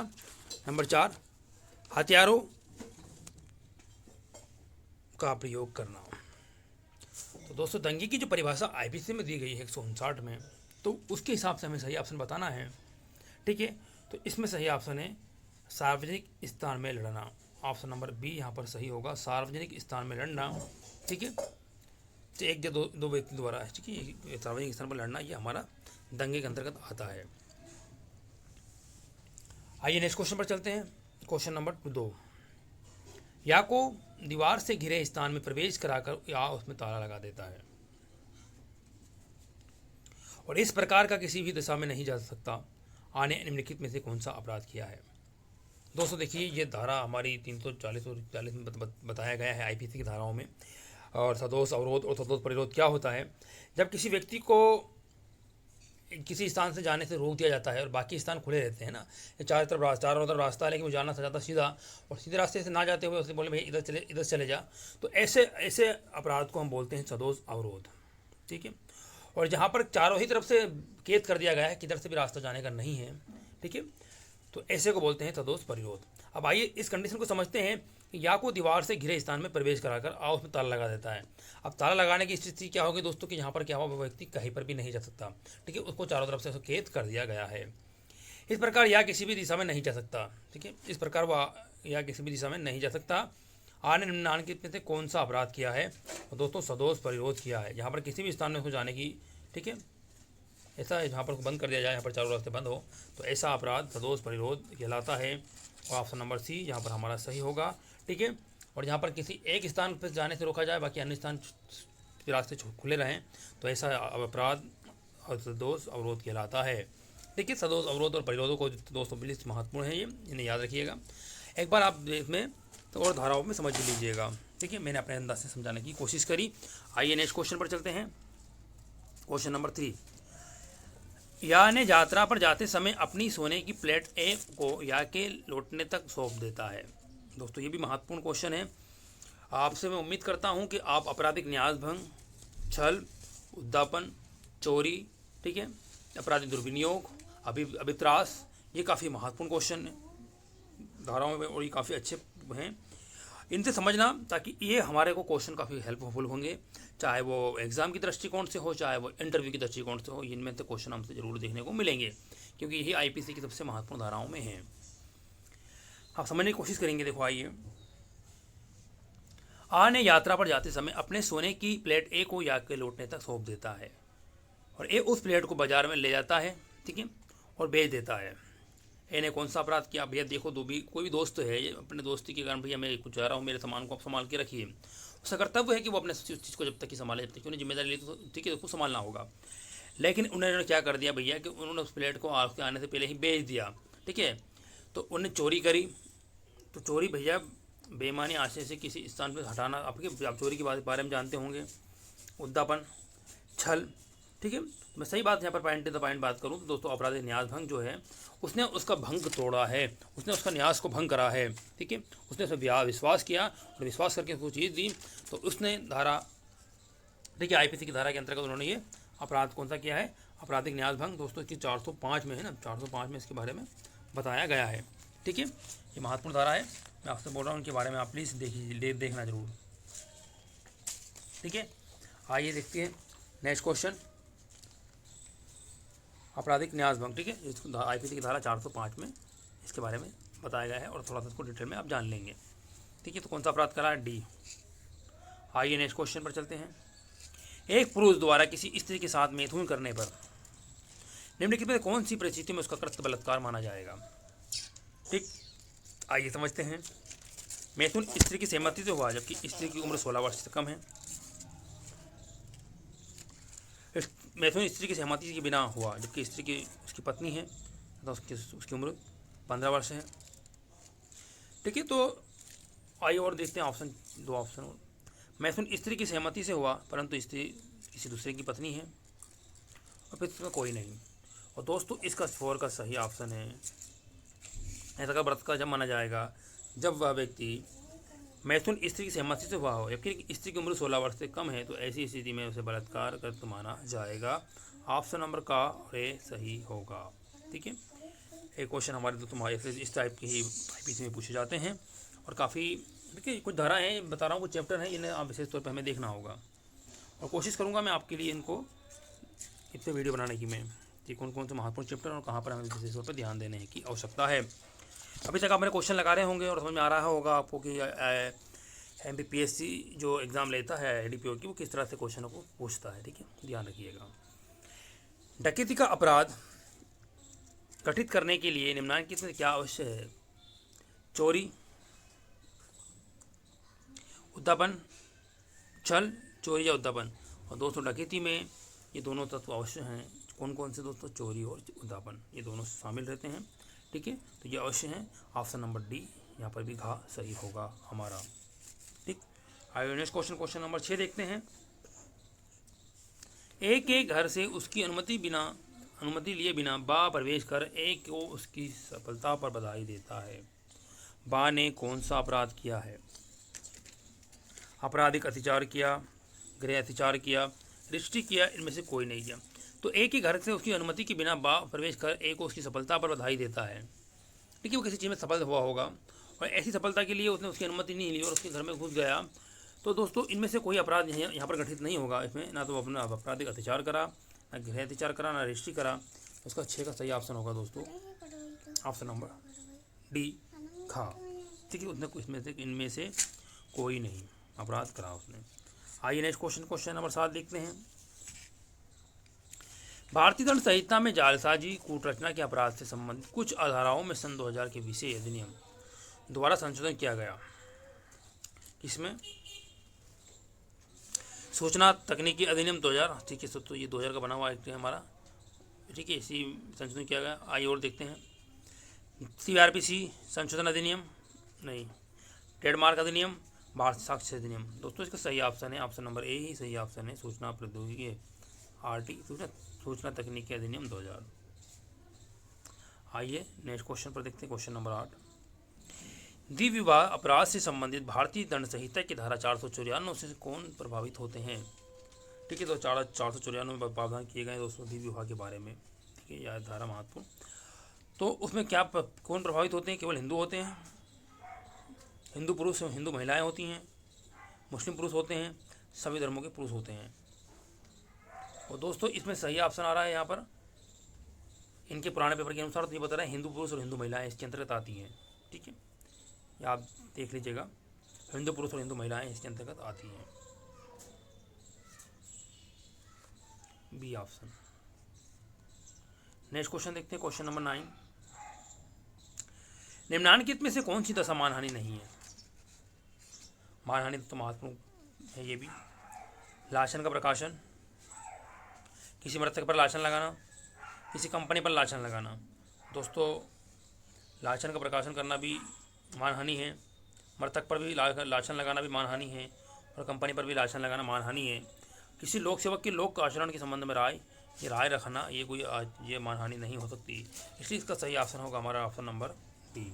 नंबर 4, हथियारों का प्रयोग करना। तो दोस्तों दंगे की जो परिभाषा IPC में दी गई है 159 में, तो उसके हिसाब से हमें सही ऑप्शन बताना है। ठीक है, तो इसमें सही ऑप्शन है सार्वजनिक स्थान में लड़ना। ऑप्शन नंबर बी यहाँ पर सही होगा, सार्वजनिक स्थान में लड़ना। ठीक है, तो एक या दो व्यक्ति द्वारा, ठीक है, सार्वजनिक स्थान पर लड़ना ये हमारा दंगे के अंतर्गत आता है। आइए नेक्स्ट क्वेश्चन पर चलते हैं। क्वेश्चन नंबर 2, या को दीवार से घिरे स्थान में प्रवेश कराकर या उसमें ताला लगा देता है और इस प्रकार का किसी भी दिशा में नहीं जा सकता, आने निम्नलिखित में से कौन सा अपराध किया है? दोस्तों देखिए, ये धारा हमारी 340 और 40 में बताया गया है IPC की धाराओं में। और सदोष अवरोध और सदोष परिरोध क्या होता है? जब किसी व्यक्ति को किसी स्थान से जाने से रोक दिया जाता है और बाकी स्थान खुले रहते हैं ना, चारों तरफ रास्ता है लेकिन वो जाना चाहता सीधा और सीधे रास्ते से ना जाते हुए उससे बोले भाई इधर चले जा, तो ऐसे अपराध को हम बोलते हैं सदोष अवरोध। ठीक है, और जहाँ पर चारों ही तरफ से कैद कर दिया गया है, किधर से भी रास्ता जाने का नहीं है। ठीक है, तो ऐसे को बोलते हैं सदोष परिरोध। अब आइए इस कंडीशन को समझते हैं कि या को दीवार से घिरे स्थान में प्रवेश कराकर आओ उसमें ताला लगा देता है। अब ताला लगाने की स्थिति क्या होगी दोस्तों कि यहाँ पर क्या होगा, वो व्यक्ति कहीं पर भी नहीं जा सकता। ठीक है, उसको चारों तरफ से कैद कर दिया गया है। इस प्रकार या किसी भी दिशा में नहीं जा सकता। ठीक है, इस प्रकार वह या किसी भी दिशा में नहीं जा सकता। आने निम्नलिखित में से कौन सा अपराध किया है? तो दोस्तों सदोष परिरोध किया है। यहाँ पर किसी भी स्थान में उसको जाने की, ठीक है, ऐसा जहाँ पर बंद कर दिया जाए, यहाँ पर चारों रास्ते बंद हो, तो ऐसा अपराध सदोष परिरोध कहलाता है। और ऑप्शन नंबर सी यहाँ पर हमारा सही होगा। ठीक है, और यहाँ पर किसी एक स्थान पर जाने से रोका जाए, बाकी अन्य स्थान रास्ते खुले रहें तो ऐसा अपराध और सदोष अवरोध कहलाता है। देखिए, सदोष अवरोध और परिरोधों को दोस्तों प्लीज महत्वपूर्ण है, ये इन्हें याद रखिएगा। एक बार आप इसमें तो और धाराओं में समझ लीजिएगा। देखिए, मैंने अपने अंदाज से समझाने की कोशिश करी। आइए नेक्स्ट क्वेश्चन पर चलते हैं। क्वेश्चन नंबर 3, या ने यात्रा पर जाते समय अपनी सोने की प्लेट ए को या के लौटने तक सौंप देता है। दोस्तों, ये भी महत्वपूर्ण क्वेश्चन है। आपसे मैं उम्मीद करता हूँ कि आप आपराधिक न्यास भंग, छल, उद्दापन, चोरी, ठीक है, आपराधिक दुर्विनियोग, अभित्रास, ये काफ़ी महत्वपूर्ण क्वेश्चन है धाराओं में और ये काफ़ी अच्छे हैं। इनसे समझना ताकि ये हमारे को क्वेश्चन काफ़ी हेल्पफुल होंगे, चाहे वो एग्जाम की दृष्टिकोण से हो, चाहे वो इंटरव्यू की दृष्टिकोण से हो। इनमें से क्वेश्चन हमसे जरूर देखने को मिलेंगे क्योंकि यही आईपीसी की सबसे महत्वपूर्ण धाराओं में है। आप समझने की कोशिश करेंगे। देखो, आइए, आ ने यात्रा पर जाते समय अपने सोने की प्लेट ए को या के लौटने तक सौंप देता है और ए उस प्लेट को बाजार में ले जाता है, ठीक है, और बेच देता है। ए ने कौन सा अपराध किया? भैया देखो, कोई भी दोस्त है, अपने दोस्ती के कारण भैया मैं कुछ जा रहा हूँ, मेरे सामान को आप संभाल के रखिए। उसका कर्तव्य है कि वो अपने चीज़ को जब तक कि संभाले, जब तक कि उन्हें जिम्मेदारी ली, तो ठीक है, उसको संभालना होगा। लेकिन उन्होंने क्या कर दिया भैया कि उन्होंने उस प्लेट को आपके आने से पहले ही बेच दिया, ठीक है। तो उन्हें चोरी करी। तो चोरी भैया बेईमानी आशय से किसी स्थान पर हटाना, आप चोरी के बारे में जानते होंगे। उद्दापन, छल, ठीक है। मैं सही बात यहाँ पर पॉइंट द पॉइंट बात करूँ तो दोस्तों, आपराधिक न्यास भंग जो है, उसने उसका भंग तोड़ा है, उसने उसका न्यास को भंग करा है, ठीक है। उसने उसमें विश्वास किया और विश्वास करके उसको चीज़ दी, तो उसने धारा, देखिए आईपीसी की धारा के अंतर्गत उन्होंने ये अपराध कौन सा किया है? आपराधिक न्यास भंग। दोस्तों, इसकी 405 में है ना, 405 में इसके बारे में बताया गया है, ठीक है। ये महत्वपूर्ण धारा है, मैं आपसे बोल रहा हूँ, उनके बारे में आप प्लीज़ देखना जरूर, ठीक है। आइए देखते हैं नेक्स्ट क्वेश्चन, आपराधिक न्यास भंग, ठीक है। आईपीसी की धारा 405 में इसके बारे में बताया गया है और थोड़ा सा इसको डिटेल में आप जान लेंगे, ठीक है। तो कौन सा अपराध करा है? डी। आइए नेक्स्ट क्वेश्चन पर चलते हैं। एक पुरुष द्वारा किसी स्त्री के साथ मैथुन करने पर निम्नलिखित में कौन सी परिस्थिति में उसका कृत्य बलात्कार माना जाएगा? ठीक, आइए समझते हैं। मैथुन स्त्री की सहमति से हुआ जबकि स्त्री की उम्र 16 वर्ष से कम है। मैथुन स्त्री की सहमति के बिना हुआ जबकि स्त्री की उसकी पत्नी है, तो उसकी उम्र 15 वर्ष है, ठीक है। तो आइए और देखते हैं ऑप्शन, 2 ऑप्शन और। मैथुन स्त्री की सहमति से हुआ परंतु स्त्री किसी दूसरे की पत्नी है और फिर इसका कोई नहीं। और दोस्तों, इसका 4 का सही ऑप्शन है, ऐसा का बलात्कार जब माना जाएगा जब वह व्यक्ति मैथुन स्त्री की सहमति से हुआ हो जबकि स्त्री की उम्र 16 वर्ष से कम है, तो ऐसी स्थिति में उसे बलात्कार कृत्य माना जाएगा। ऑप्शन नंबर का ए सही होगा, ठीक है। एक क्वेश्चन हमारे दोस्तों हमारे इस टाइप के ही आईपीसी में पूछे जाते हैं और काफ़ी, देखिए कुछ धारा हैं, बता रहा हूँ, कुछ चैप्टर हैं, इन्हें आप विशेष तौर पर हमें देखना होगा और कोशिश करूँगा मैं आपके लिए इनको इस पर वीडियो बनाने की, मैं कि कौन कौन से महत्वपूर्ण चैप्टर और कहाँ पर हमें विशेष तौर पर ध्यान देने की आवश्यकता है। अभी तक आप मेरे क्वेश्चन लगा रहे होंगे और समझ में आ रहा होगा आपको कि एमपीपीएससी जो एग्ज़ाम लेता है एडीपीओ की, वो किस तरह से क्वेश्चनों को पूछता है, ठीक है, ध्यान रखिएगा। डकैती का अपराध गठित करने के लिए निम्नलिखित में क्या अवश्य है? चोरी, उद्दापन, छल, चोरी या उद्दापन। और दोस्तों, डकैती में ये दोनों तत्व अवश्य हैं। कौन कौन से दोस्तों? चोरी और उद्दापन, ये दोनों शामिल रहते हैं, ठीक है। तो ये अवश्य हैं। ऑप्शन नंबर डी यहाँ पर भी घा सही होगा हमारा, ठीक। आइए नेक्स्ट क्वेश्चन, क्वेश्चन नंबर 6 देखते हैं। ए के घर से उसकी अनुमति लिए बिना बा प्रवेश कर ए को उसकी सफलता पर बधाई देता है। बा ने कौन सा अपराध किया है? आपराधिक अत्याचार किया, गृह अत्याचार किया, रिश्ती किया, इनमें से कोई नहीं किया। तो ए के घर से उसकी अनुमति के बिना बा प्रवेश कर ए को उसकी सफलता पर बधाई देता है। देखिए, वो किसी चीज़ में सफल हुआ होगा और ऐसी सफलता के लिए उसने उसकी अनुमति नहीं ली और उसके घर में घुस गया। तो दोस्तों, इनमें से कोई अपराध यहाँ पर गठित नहीं होगा। इसमें ना तो अपना आपराधिक अत्याचार करा, ना गृह अत्याचार करा, ना रिश्ती करा। उसका 6 का सही ऑप्शन होगा दोस्तों, ऑप्शन नंबर डी खा, ठीक है। उसने इनमें से कोई नहीं अपराध करा उसने। आइए नेक्स्ट क्वेश्चन, क्वेश्चन नंबर 7 देखते हैं। भारतीय दंड संहिता में जालसाजी कूटरचना के अपराध से संबंधित कुछ धाराओं में सन 2000 के विशेष अधिनियम द्वारा संशोधन किया गया। इसमें सूचना तकनीकी अधिनियम 2000, ठीक है। तो ये 2000 का बना हुआ एक्ट है हमारा, ठीक है। इसी संशोधन किया गया। आइए और देखते हैं। CRPC संशोधन अधिनियम नहीं, ट्रेडमार्क अधिनियम, भारतीय साक्ष्य अधिनियम। दोस्तों इसका सही ऑप्शन है, ऑप्शन नंबर ए ही सही ऑप्शन है, सूचना प्रौद्योगिकी RT सूचना तकनीकी अधिनियम 2000। आइए नेक्स्ट क्वेश्चन पर देखते हैं। क्वेश्चन नंबर 8, द्विविवाह अपराध से संबंधित भारतीय दंड संहिता की धारा 494 से कौन प्रभावित होते हैं, ठीक है। तो 494 में प्रावधान किए गए दोस्तों द्विविवाह के बारे में, ठीक है। यह धारा महत्वपूर्ण। तो उसमें क्या कौन प्रभावित होते हैं? केवल हिंदू होते हैं, हिंदू पुरुष, हिंदू महिलाएं होती हैं, मुस्लिम पुरुष होते हैं, सभी धर्मों के पुरुष होते हैं। और दोस्तों इसमें सही ऑप्शन आ रहा है यहाँ पर इनके पुराने पेपर के अनुसार, तो ये बता रहे हैं हिंदू पुरुष और हिंदू महिलाएं इसके अंतर्गत आती हैं, ठीक है। या आप देख लीजिएगा, हिंदू पुरुष और हिंदू महिलाएं इसके अंतर्गत आती हैं, बी ऑप्शन। नेक्स्ट क्वेश्चन देखते हैं। क्वेश्चन नंबर 9, निम्नलिखित में से कौन सी दशा मानहानि नहीं है? मानहानि तो महत्वपूर्ण है ये भी। लाछन का प्रकाशन, किसी मृतक पर लाछन लगाना, किसी कंपनी पर लाछन लगाना। दोस्तों लाछन का प्रकाशन करना भी मानहानि है, मृतक पर भी लाछन लगाना भी मानहानि है, और कंपनी पर भी लाछन लगाना मानहानि है। किसी लोक सेवक के लोक आचरण के संबंध में राय रखना, ये मानहानि नहीं हो सकती। इसलिए इसका सही ऑप्शन होगा हमारा ऑप्शन नंबर बी।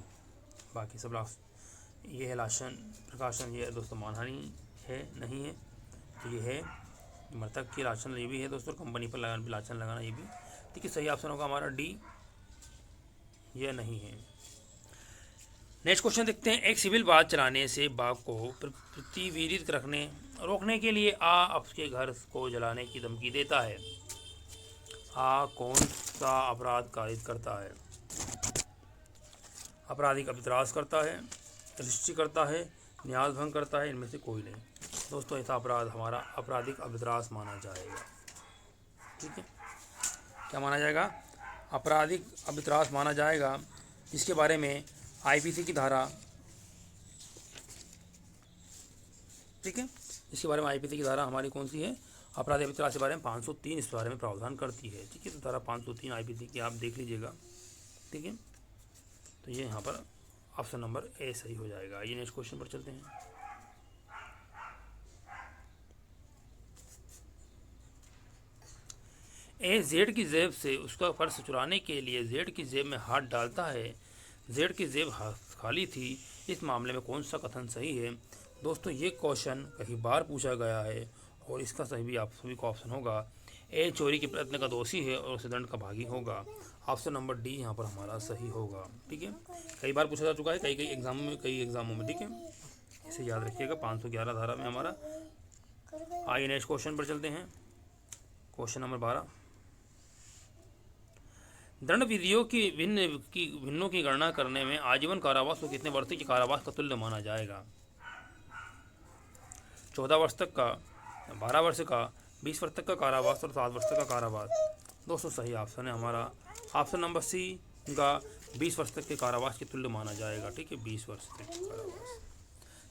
बाकी सब ये है लाछन प्रकाशन, ये दोस्तों मानहानि है नहीं है, तो ये है मृतक की लाछन, ये भी है दोस्तों। कंपनी पर लाछन लगाना ये भी, ठीक है। सही ऑप्शन होगा हमारा डी, ये नहीं है। नेक्स्ट क्वेश्चन देखते हैं। एक सिविल वाहन चलाने से बाघ को प्रतिवीरित रोकने के लिए आपके घर को जलाने की धमकी देता है। कौन सा अपराध कारित करता है? आपराधिक अभित्रास करता है, रजिस्ट्री करता है, न्याय भंग करता है, इनमें से कोई नहीं। दोस्तों ऐसा अपराध हमारा आपराधिक अभित्रास माना जाएगा, ठीक है। क्या माना जाएगा? आपराधिक अभित्रास माना जाएगा, जिसके बारे में IPC की धारा, ठीक है, इसके बारे में IPC की धारा हमारी कौन सी है? आपराधिक अभित्रास के बारे में 503 इस बारे में प्रावधान करती है, ठीक है। तो धारा 503 IPC की आप देख लीजिएगा, ठीक है। तो ये यहाँ पर ऑप्शन नंबर ए सही हो जाएगा। ये नेक्स्ट क्वेश्चन पर चलते हैं। ए जेड की जेब से उसका पर्स चुराने के लिए जेड की जेब में हाथ डालता है, जेड की जेब खाली थी, इस मामले में कौन सा कथन सही है? दोस्तों ये क्वेश्चन कई बार पूछा गया है और इसका सही भी आप सभी का ऑप्शन होगा। ए चोरी के प्रयत्न का दोषी है और उसे दंड का भागी होगा। ऑप्शन नंबर डी यहाँ पर हमारा सही होगा, ठीक है। कई बार पूछा जा चुका है कई एग्जामों में, ठीक है। इसे याद रखिएगा 511 धारा में हमारा। आइए नेक्स्ट क्वेश्चन पर चलते हैं। क्वेश्चन नंबर 12, दंड विधियों की भिन्नों की गणना करने में आजीवन कारावास को कितने वर्ष के कारावास का तुल्य माना जाएगा? 14 वर्ष तक का, 12 वर्ष का, 20 वर्ष तक का कारावास और 7 वर्ष तक का कारावास। दोस्तों सही ऑप्शन है हमारा ऑप्शन नंबर सी का 20 वर्ष तक के कारावास के तुल्य माना जाएगा, ठीक है। 20 वर्ष तक के कारावास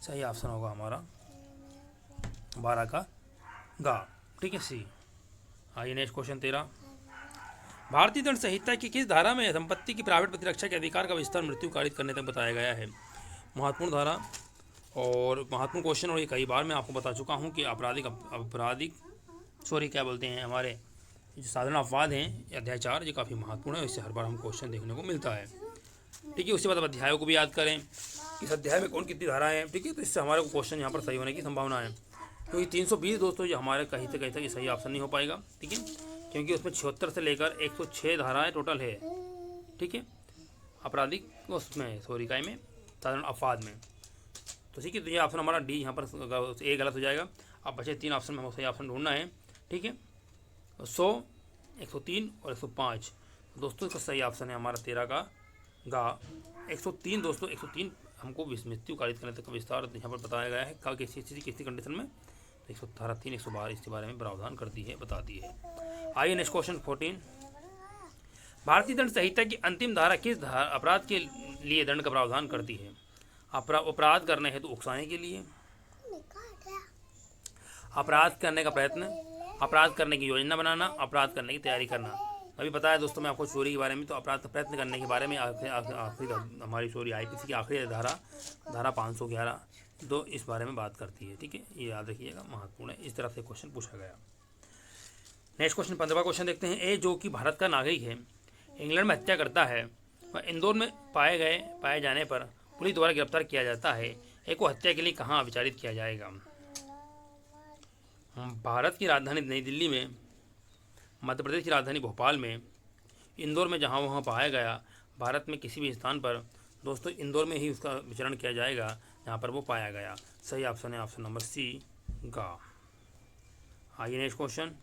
सही ऑप्शन होगा हमारा 12 का गा, ठीक है, सी। आइए नेक्स्ट क्वेश्चन 13, भारतीय दंड संहिता की किस धारा में संपत्ति की प्राइवेट प्रतिरक्षा के अधिकार का विस्तार मृत्यु कारित करने तक बताया गया है? महत्वपूर्ण धारा और महत्वपूर्ण क्वेश्चन, और ये कई बार मैं आपको बता चुका हूँ कि क्या बोलते हैं हमारे जो साधारण अपवाद हैं, अध्याय 4, ये काफ़ी महत्वपूर्ण है। इससे हर बार हम क्वेश्चन देखने को मिलता है, ठीक है। उसके बाद अध्यायों को भी याद करें, इस अध्याय में कौन कितनी धाराएं हैं, ठीक है। तो इससे हमारे को क्वेश्चन यहाँ पर सही होने की संभावना है। तो ये 320 दोस्तों ये हमारे कहीं से ये सही ऑप्शन नहीं हो पाएगा, ठीक है, क्योंकि उसमें 76 से लेकर 106 धाराएं टोटल है, ठीक है, आपराधिक उसमें काय में साधारण अपवाद में। तो ठीक है, तो ये ऑप्शन हमारा डी यहाँ पर ए गलत हो जाएगा। अब बचे 3 ऑप्शन में हमें सही ऑप्शन ढूंढना है, ठीक है। 100, 103 और 105। दोस्तों इसका सही ऑप्शन है हमारा 13 का गा 103। दोस्तों 103 हमको मृत्यु कारित करने तक का विस्तार यहाँ पर बताया गया है किसी कंडीशन में। 103, 112 इसके बारे में प्रावधान करती है, बताती है। आइए नेक्स्ट क्वेश्चन 14, भारतीय दंड संहिता की अंतिम धारा किस अपराध के लिए दंड का प्रावधान करती है? अपराध करने हेतु उकसाने के लिए, अपराध करने का प्रयत्न, अपराध करने की योजना बनाना, अपराध करने की तैयारी करना। अभी बताया दोस्तों मैं आपको चोरी के बारे में, तो अपराध का प्रयत्न करने के बारे में आखिरी हमारी चोरी आईपीसी की आखिरी धारा 511 दो इस बारे में बात करती है। ठीक है, ये याद रखिएगा, महत्वपूर्ण है। इस तरह से क्वेश्चन पूछा गया। नेक्स्ट क्वेश्चन 15वां क्वेश्चन देखते हैं। ए जो कि भारत का नागरिक है, इंग्लैंड में हत्या करता है, वह इंदौर में पाए जाने पर पुलिस द्वारा गिरफ्तार किया जाता है। ए को हत्या के लिए कहाँ विचारित किया जाएगा? भारत की राजधानी नई दिल्ली में, मध्य प्रदेश की राजधानी भोपाल में, इंदौर में जहाँ वहाँ पाया गया, भारत में किसी भी स्थान पर दोस्तों इंदौर में ही उसका विचरण किया जाएगा जहाँ पर वो पाया गया। सही ऑप्शन है ऑप्शन नंबर सी गा। आइए नेक्स्ट क्वेश्चन।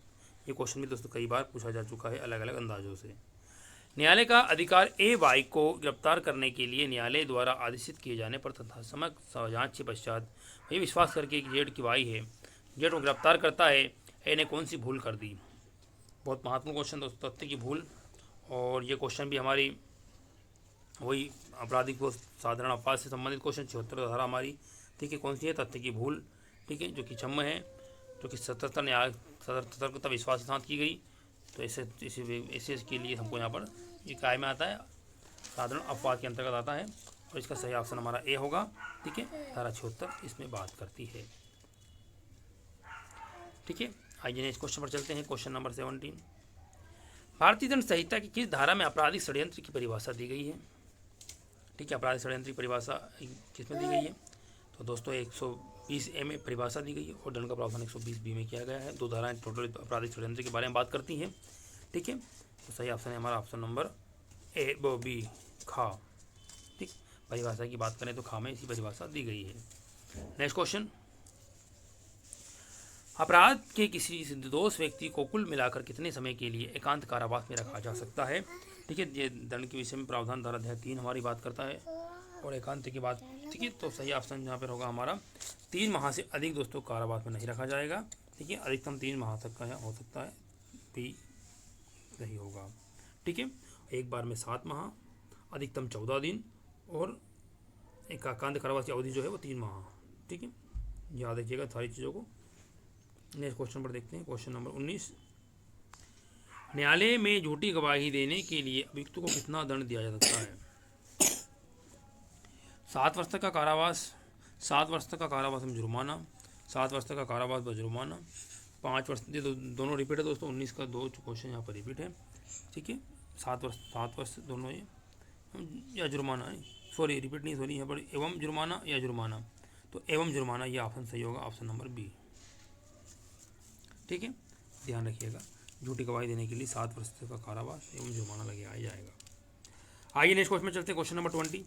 ये क्वेश्चन भी दोस्तों कई बार पूछा जा चुका है अलग अलग अंदाजों से। न्यायालय का अधिकार ए वाई को गिरफ्तार करने के लिए न्यायालय द्वारा आदेशित किए जाने पर तथा समग्र जांच के पश्चात ये विश्वास करके कि जेड की वाई है, जेड को गिरफ्तार करता है, ए ने कौन सी भूल कर दी? बहुत महत्वपूर्ण क्वेश्चन दोस्तों, तथ्य की भूल। और ये क्वेश्चन भी हमारी वही आपराधिक व साधारण अपराध से संबंधित क्वेश्चन 76 धारा हमारी। ठीक है, कौन सी है? तथ्य की भूल। ठीक है, जो कि क्षम्य है, जो कि सतर्कता विश्वास के साथ की गई। तो ऐसे के लिए हमको यहाँ पर ये काय में आता है, साधारण अपवाद के अंतर्गत आता है, और इसका सही ऑप्शन हमारा ए होगा। ठीक है, धारा 76 इसमें बात करती है। ठीक है, आइए नेक्स्ट क्वेश्चन पर चलते हैं। Question number 17। भारतीय दंड संहिता की किस धारा में आपराधिक षड्यंत्र की परिभाषा दी गई है? ठीक है, आपराधिक षड्यंत्र की परिभाषा किसमें दी गई है? तो दोस्तों 120A में परिभाषा दी गई है और दंड का प्रावधान 120B में किया गया है। दो धाराएं टोटल आपराधिक षड्यंत्र के बारे में बात करती हैं। ठीक है, तो सही ऑप्शन है हमारा ऑप्शन नंबर ए बी खा। ठीक, परिभाषा की बात करें तो खा में इसी परिभाषा दी गई है। Next question. अपराध के किसी निर्दोष व्यक्ति को कुल मिलाकर कितने समय के लिए एकांत कारावास में रखा जा सकता है? ठीक है, ये दंड के विषय में प्रावधान धारा अध्याय 3 हमारी बात करता है और एकांत की बात। ठीक है, तो सही ऑप्शन यहाँ पर होगा हमारा 3 माह से अधिक दोस्तों कारावास में नहीं रखा जाएगा। ठीक है, अधिकतम 3 माह तक का हो सकता है, भी सही होगा। ठीक है, एक बार में 7 माह, अधिकतम 14 दिन, और एकांत कारावास की अवधि जो है वो 3 माह। ठीक है, याद रखिएगा सारी चीज़ों को। नेक्स्ट क्वेश्चन पर देखते हैं। Question number 19। न्यायालय में झूठी गवाही देने के लिए अभियुक्त को कितना दंड दिया जा सकता है? 7 वर्ष तक का कारावास, 7 वर्ष तक का कारावास में जुर्माना, 7 वर्ष तक का कारावास व जुर्माना, 5 वर्ष, ये दोनों रिपीट है दोस्तों। 19 का 2 क्वेश्चन यहाँ पर रिपीट है। ठीक है, 7 वर्ष दोनों ये या जुर्माना है, सॉरी रिपीट नहीं, सॉरी यहाँ पर एवं जुर्माना या जुर्माना, तो एवं जुर्माना ये ऑप्शन सही होगा, ऑप्शन नंबर बी। ठीक है, ध्यान रखिएगा, झूठी गवाही देने के लिए 7 वर्ष तक का कारावास एवं जुर्माना लगे आ जाएगा। आइए नेक्स्ट क्वेश्चन में चलते हैं। Question number 20।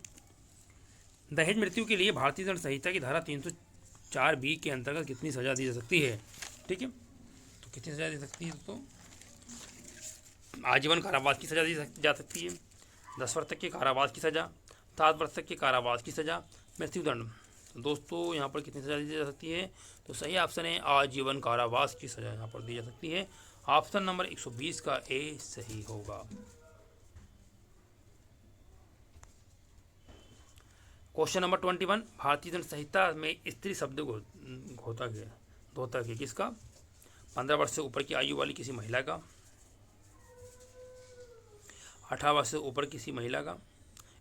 दहेज मृत्यु के लिए भारतीय दंड संहिता की धारा 304B के अंतर्गत कितनी सजा दी जा सकती है? ठीक है, तो कितनी सजा दी सकती है? तो आजीवन कारावास की सजा दी जा सकती है, 10 वर्ष तक के कारावास की सजा, 7 वर्ष तक के कारावास की सजा, मृत्युदंड। दोस्तों यहाँ पर कितनी सजा दी जा सकती है? तो सही ऑप्शन है आजीवन कारावास की सजा यहाँ पर दी जा सकती है। ऑप्शन नंबर 120 का ए सही होगा। Question number 21। भारतीय दंड संहिता में स्त्री शब्द घोतक है किसका? 15 वर्ष से ऊपर की आयु वाली किसी महिला का, 18 वर्ष से ऊपर किसी महिला का,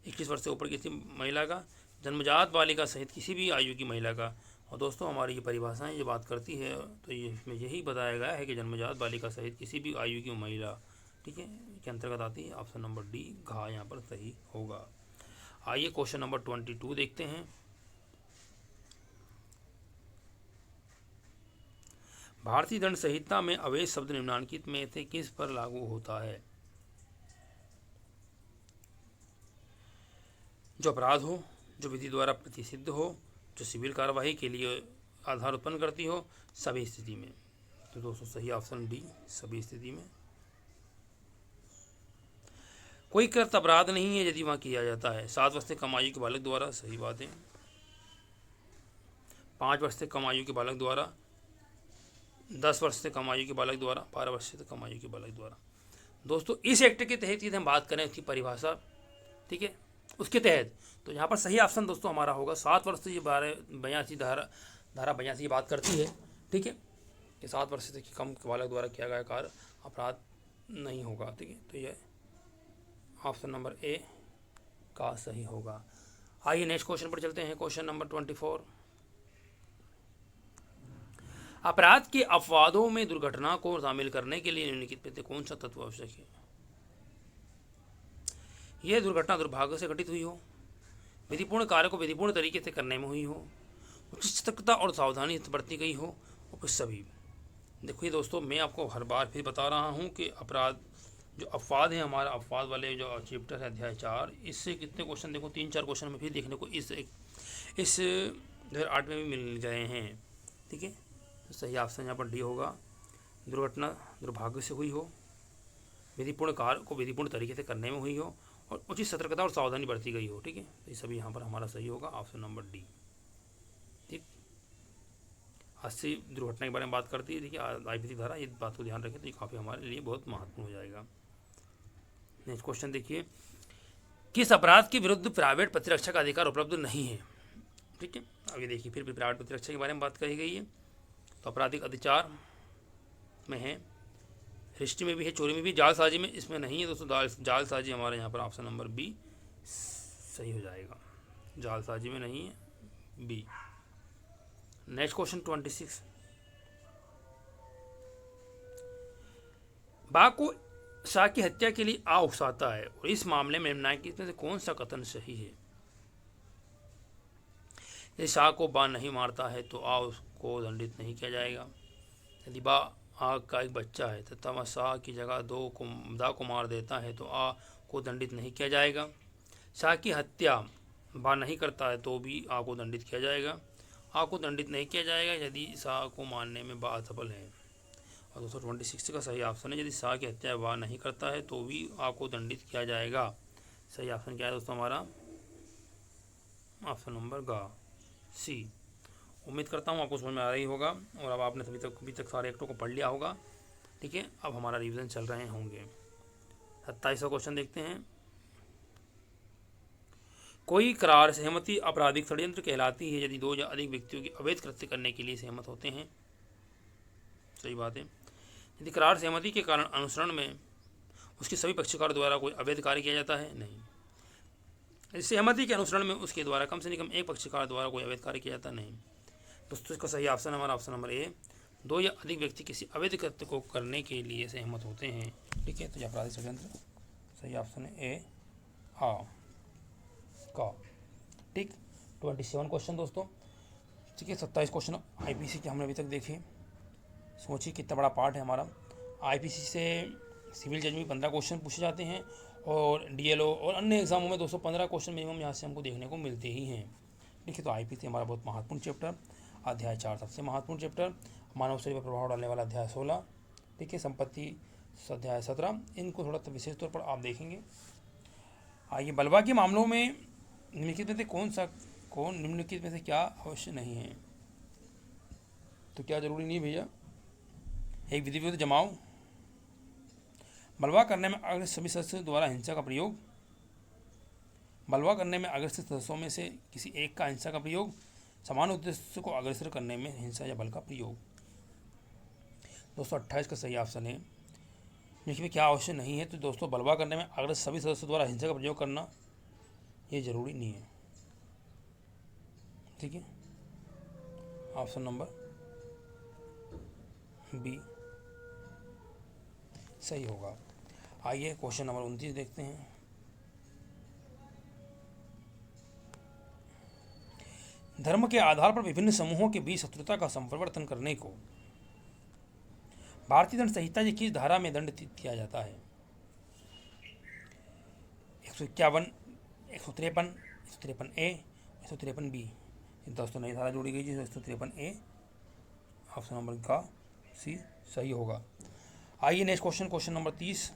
21 वर्ष से ऊपर किसी महिला का, जन्मजात बालिका सहित किसी भी आयु की महिला का। और दोस्तों हमारी ये परिभाषाएं जो बात करती है तो ये इसमें यही बताया गया है कि जन्मजात बालिका सहित किसी भी आयु की महिला, ठीक है, के अंतर्गत आती है। ऑप्शन नंबर डी घा यहाँ पर सही होगा। आइए क्वेश्चन नंबर 22 देखते हैं। भारतीय दंड संहिता में अवैध शब्द निम्नलिखित में से किस पर लागू होता है? जो अपराध हो, जो विधि द्वारा प्रतिसिद्ध हो, जो सिविल कार्यवाही के लिए आधार उत्पन्न करती हो, सभी स्थिति में। तो दोस्तों सही ऑप्शन डी सभी स्थिति में। कोई कृत अपराध नहीं है यदि वहाँ किया जाता है 7 वर्ष से कम आयु के बालक द्वारा, सही बात है। 5 वर्ष से कम आयु के बालक द्वारा, 10 वर्ष से कम आयु के बालक द्वारा, 12 वर्ष से कम आयु के बालक द्वारा। दोस्तों इस एक्ट के तहत यदि हम बात करें उसकी परिभाषा, ठीक है, उसके तहत तो यहाँ पर सही ऑप्शन दोस्तों हमारा होगा 7 वर्ष से ये 82 धारा 82 की बात करती है, ठीक है। कि 7 वर्ष से कम बालक द्वारा किया गया कार्य अपराध नहीं होगा। ठीक है, तो यह ऑप्शन नंबर ए का सही होगा। आइए नेक्स्ट क्वेश्चन पर चलते हैं। क्वेश्चन नंबर 24, अपराध के अपवादों में दुर्घटना को शामिल करने के लिए निम्नलिखित में से कौन सा तत्व आवश्यक है? यह दुर्घटना दुर्भाग्य से घटित हुई हो, विधिपूर्ण कार्य को विधिपूर्ण तरीके से करने में हुई हो, उचित सतर्कता और सावधानी बरती गई हो, और फिर सभी। देखिए दोस्तों, मैं आपको हर बार फिर बता रहा हूँ कि अपराध जो अपवाद है, हमारा अपवाद वाले जो चैप्टर है अध्याय 4, इससे कितने क्वेश्चन देखो, 3-4 क्वेश्चन में फिर देखने को इस 2008 में भी मिल गए हैं। ठीक है, तो सही ऑप्शन यहाँ पर डी होगा। दुर्घटना दुर्भाग्य से हुई हो, विधिपूर्ण कार्य को विधिपूर्ण तरीके से करने में हुई हो, और उचित सतर्कता और सावधानी बरती गई हो। ठीक है, तो ये सभी यहाँ पर हमारा सही होगा, ऑप्शन नंबर डी। ठीक, 80 दुर्घटना के बारे में बात करती है। देखिए आईपीसी धारा, ये बात को ध्यान रखें तो ये काफ़ी हमारे लिए बहुत महत्वपूर्ण हो जाएगा। नेक्स्ट क्वेश्चन देखिए, किस अपराध के विरुद्ध प्राइवेट प्रतिरक्षा का अधिकार उपलब्ध नहीं है? ठीक है, आगे देखिए, फिर भी प्राइवेट प्रतिरक्षा के बारे में बात कही गई है। तो आपराधिक अधिचार में है, हिस्ट्री में भी है, चोरी में भी, जालसाजी में इसमें नहीं है दोस्तों। जालसाजी हमारे यहाँ पर ऑप्शन नंबर बी सही हो जाएगा। जालसाजी में नहीं है, बी। नेक्स्ट क्वेश्चन 26, बाघ को शाह की हत्या के लिए आ उकसाता है और इस मामले में निम्नलिखित में से कौन सा कथन सही है? यदि शाह को बाघ नहीं मारता है तो आ उसको दंडित नहीं किया जाएगा। यदि बाघ आग का एक बच्चा है तथा वह शाह की जगह दा को मार देता है तो आ को दंडित नहीं किया जाएगा। शाह की हत्या बा नहीं करता है तो भी आ को दंडित किया जाएगा। आ को दंडित नहीं किया जाएगा यदि शाह को मारने में बा असफल है। और 226 का सही ऑप्शन है, यदि शाह की हत्या बा नहीं करता है तो भी आ को दंडित किया जाएगा। सही ऑप्शन क्या है दोस्तों हमारा? ऑप्शन नंबर गा, सी। उम्मीद करता हूँ आपको समझ में आ रही होगा और अब आपने अभी तक सारे एक्टों को पढ़ लिया होगा। ठीक है, अब हमारा रिवीजन चल रहे होंगे। 27वां क्वेश्चन देखते हैं। कोई करार सहमति आपराधिक षड्यंत्र कहलाती है यदि 2 या अधिक व्यक्तियों की अवैध कृत्य करने के लिए सहमत होते हैं। सही बात है। यदि करार सहमति के कारण अनुसरण में उसके सभी पक्षकारों द्वारा कोई अवैध कार्य किया जाता है, नहीं। यदि सहमति के अनुसरण में उसके द्वारा कम से कम एक पक्षकार द्वारा कोई अवैध कार्य किया जाता, नहीं। दोस्तों इसका सही ऑप्शन हमारा ऑप्शन नंबर ए, 2 या अधिक व्यक्ति किसी अवैध कृत्य को करने के लिए सहमत होते हैं। ठीक है, तो यह आपराधिक षड्यंत्र सही ऑप्शन है ए, आ का। ठीक, 27 क्वेश्चन दोस्तों। ठीक है, 27 क्वेश्चन आईपीसी के हमने अभी तक देखे। सोचिए कितना बड़ा पार्ट है हमारा। आईपीसी से सिविल जज में 15 क्वेश्चन पूछे जाते हैं और डीएलओ और अन्य एग्जामों में 215 क्वेश्चन मिनिमम यहाँ से हमको देखने को मिलते ही हैं। ठीक है, तो आईपीसी हमारा बहुत महत्वपूर्ण चैप्टर। अध्याय 4 सबसे महत्वपूर्ण चैप्टर। मानव शरीर पर प्रभाव डालने वाला अध्याय 16। ठीक है, संपत्ति अध्याय 17। इनको थोड़ा विशेष तौर पर आप देखेंगे। आइए, बलवा के मामलों में निम्नलिखित में से निम्नलिखित में से क्या अवश्य नहीं है? तो क्या जरूरी नहीं है भैया? एक विधि विरुद्ध जमाव, बलवा करने में अग्रस्त सभी सदस्यों द्वारा हिंसा का प्रयोग, बलवा करने में अग्रस्त सदस्यों में से किसी एक का हिंसा का प्रयोग, समान उद्देश्य को अग्रसर करने में हिंसा या बल का प्रयोग। दोस्तों 28 का सही ऑप्शन है। इसमें क्या अवश्य नहीं है? तो दोस्तों बलवा करने में अग्रस्त सभी सदस्यों द्वारा हिंसा का प्रयोग करना ये जरूरी नहीं है। ठीक है, ऑप्शन नंबर बी सही होगा। आइए क्वेश्चन नंबर 29 देखते हैं। धर्म के आधार पर विभिन्न समूहों के बीच शत्रुता का संप्रवर्तन करने को भारतीय दंड संहिता की किस धारा में दंडित किया जाता है? 151, 153, 153 ए, 153 बी। दोस्तों नई धारा जोड़ी गई है 153 ए, ऑप्शन नंबर का सी सही होगा। आइए नेक्स्ट क्वेश्चन नंबर 30।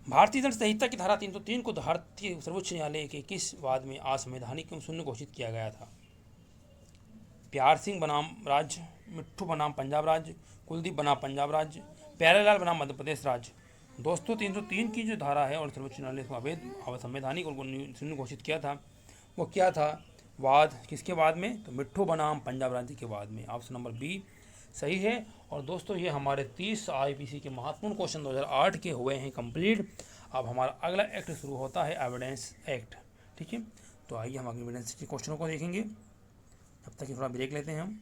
भारतीय दंड संहिता की धारा 303 को भारतीय सर्वोच्च न्यायालय के किस वाद में असंवैधानिक एवं शून्य घोषित किया गया था? प्यार सिंह बनाम राज्य, मिट्ठू बनाम पंजाब राज्य, कुलदीप बनाम पंजाब राज्य, प्यारेलाल बनाम मध्य प्रदेश राज्य। दोस्तों 303 की जो धारा है और सर्वोच्च न्यायालय को अवैध असंवैधानिक और शून्य घोषित किया था, वो क्या था? वाद किसके वाद में? तो मिट्ठू बनाम पंजाब राज्य के वाद में। ऑप्शन नंबर बी सही है। और दोस्तों ये हमारे 30 आईपीसी के महत्वपूर्ण क्वेश्चन 2008 के हुए हैं कंप्लीट। अब हमारा अगला एक्ट शुरू होता है एविडेंस एक्ट। ठीक है, तो आइए हम अगले एविडेंस के क्वेश्चनों को देखेंगे। तब तक थोड़ा ब्रेक लेते हैं हम।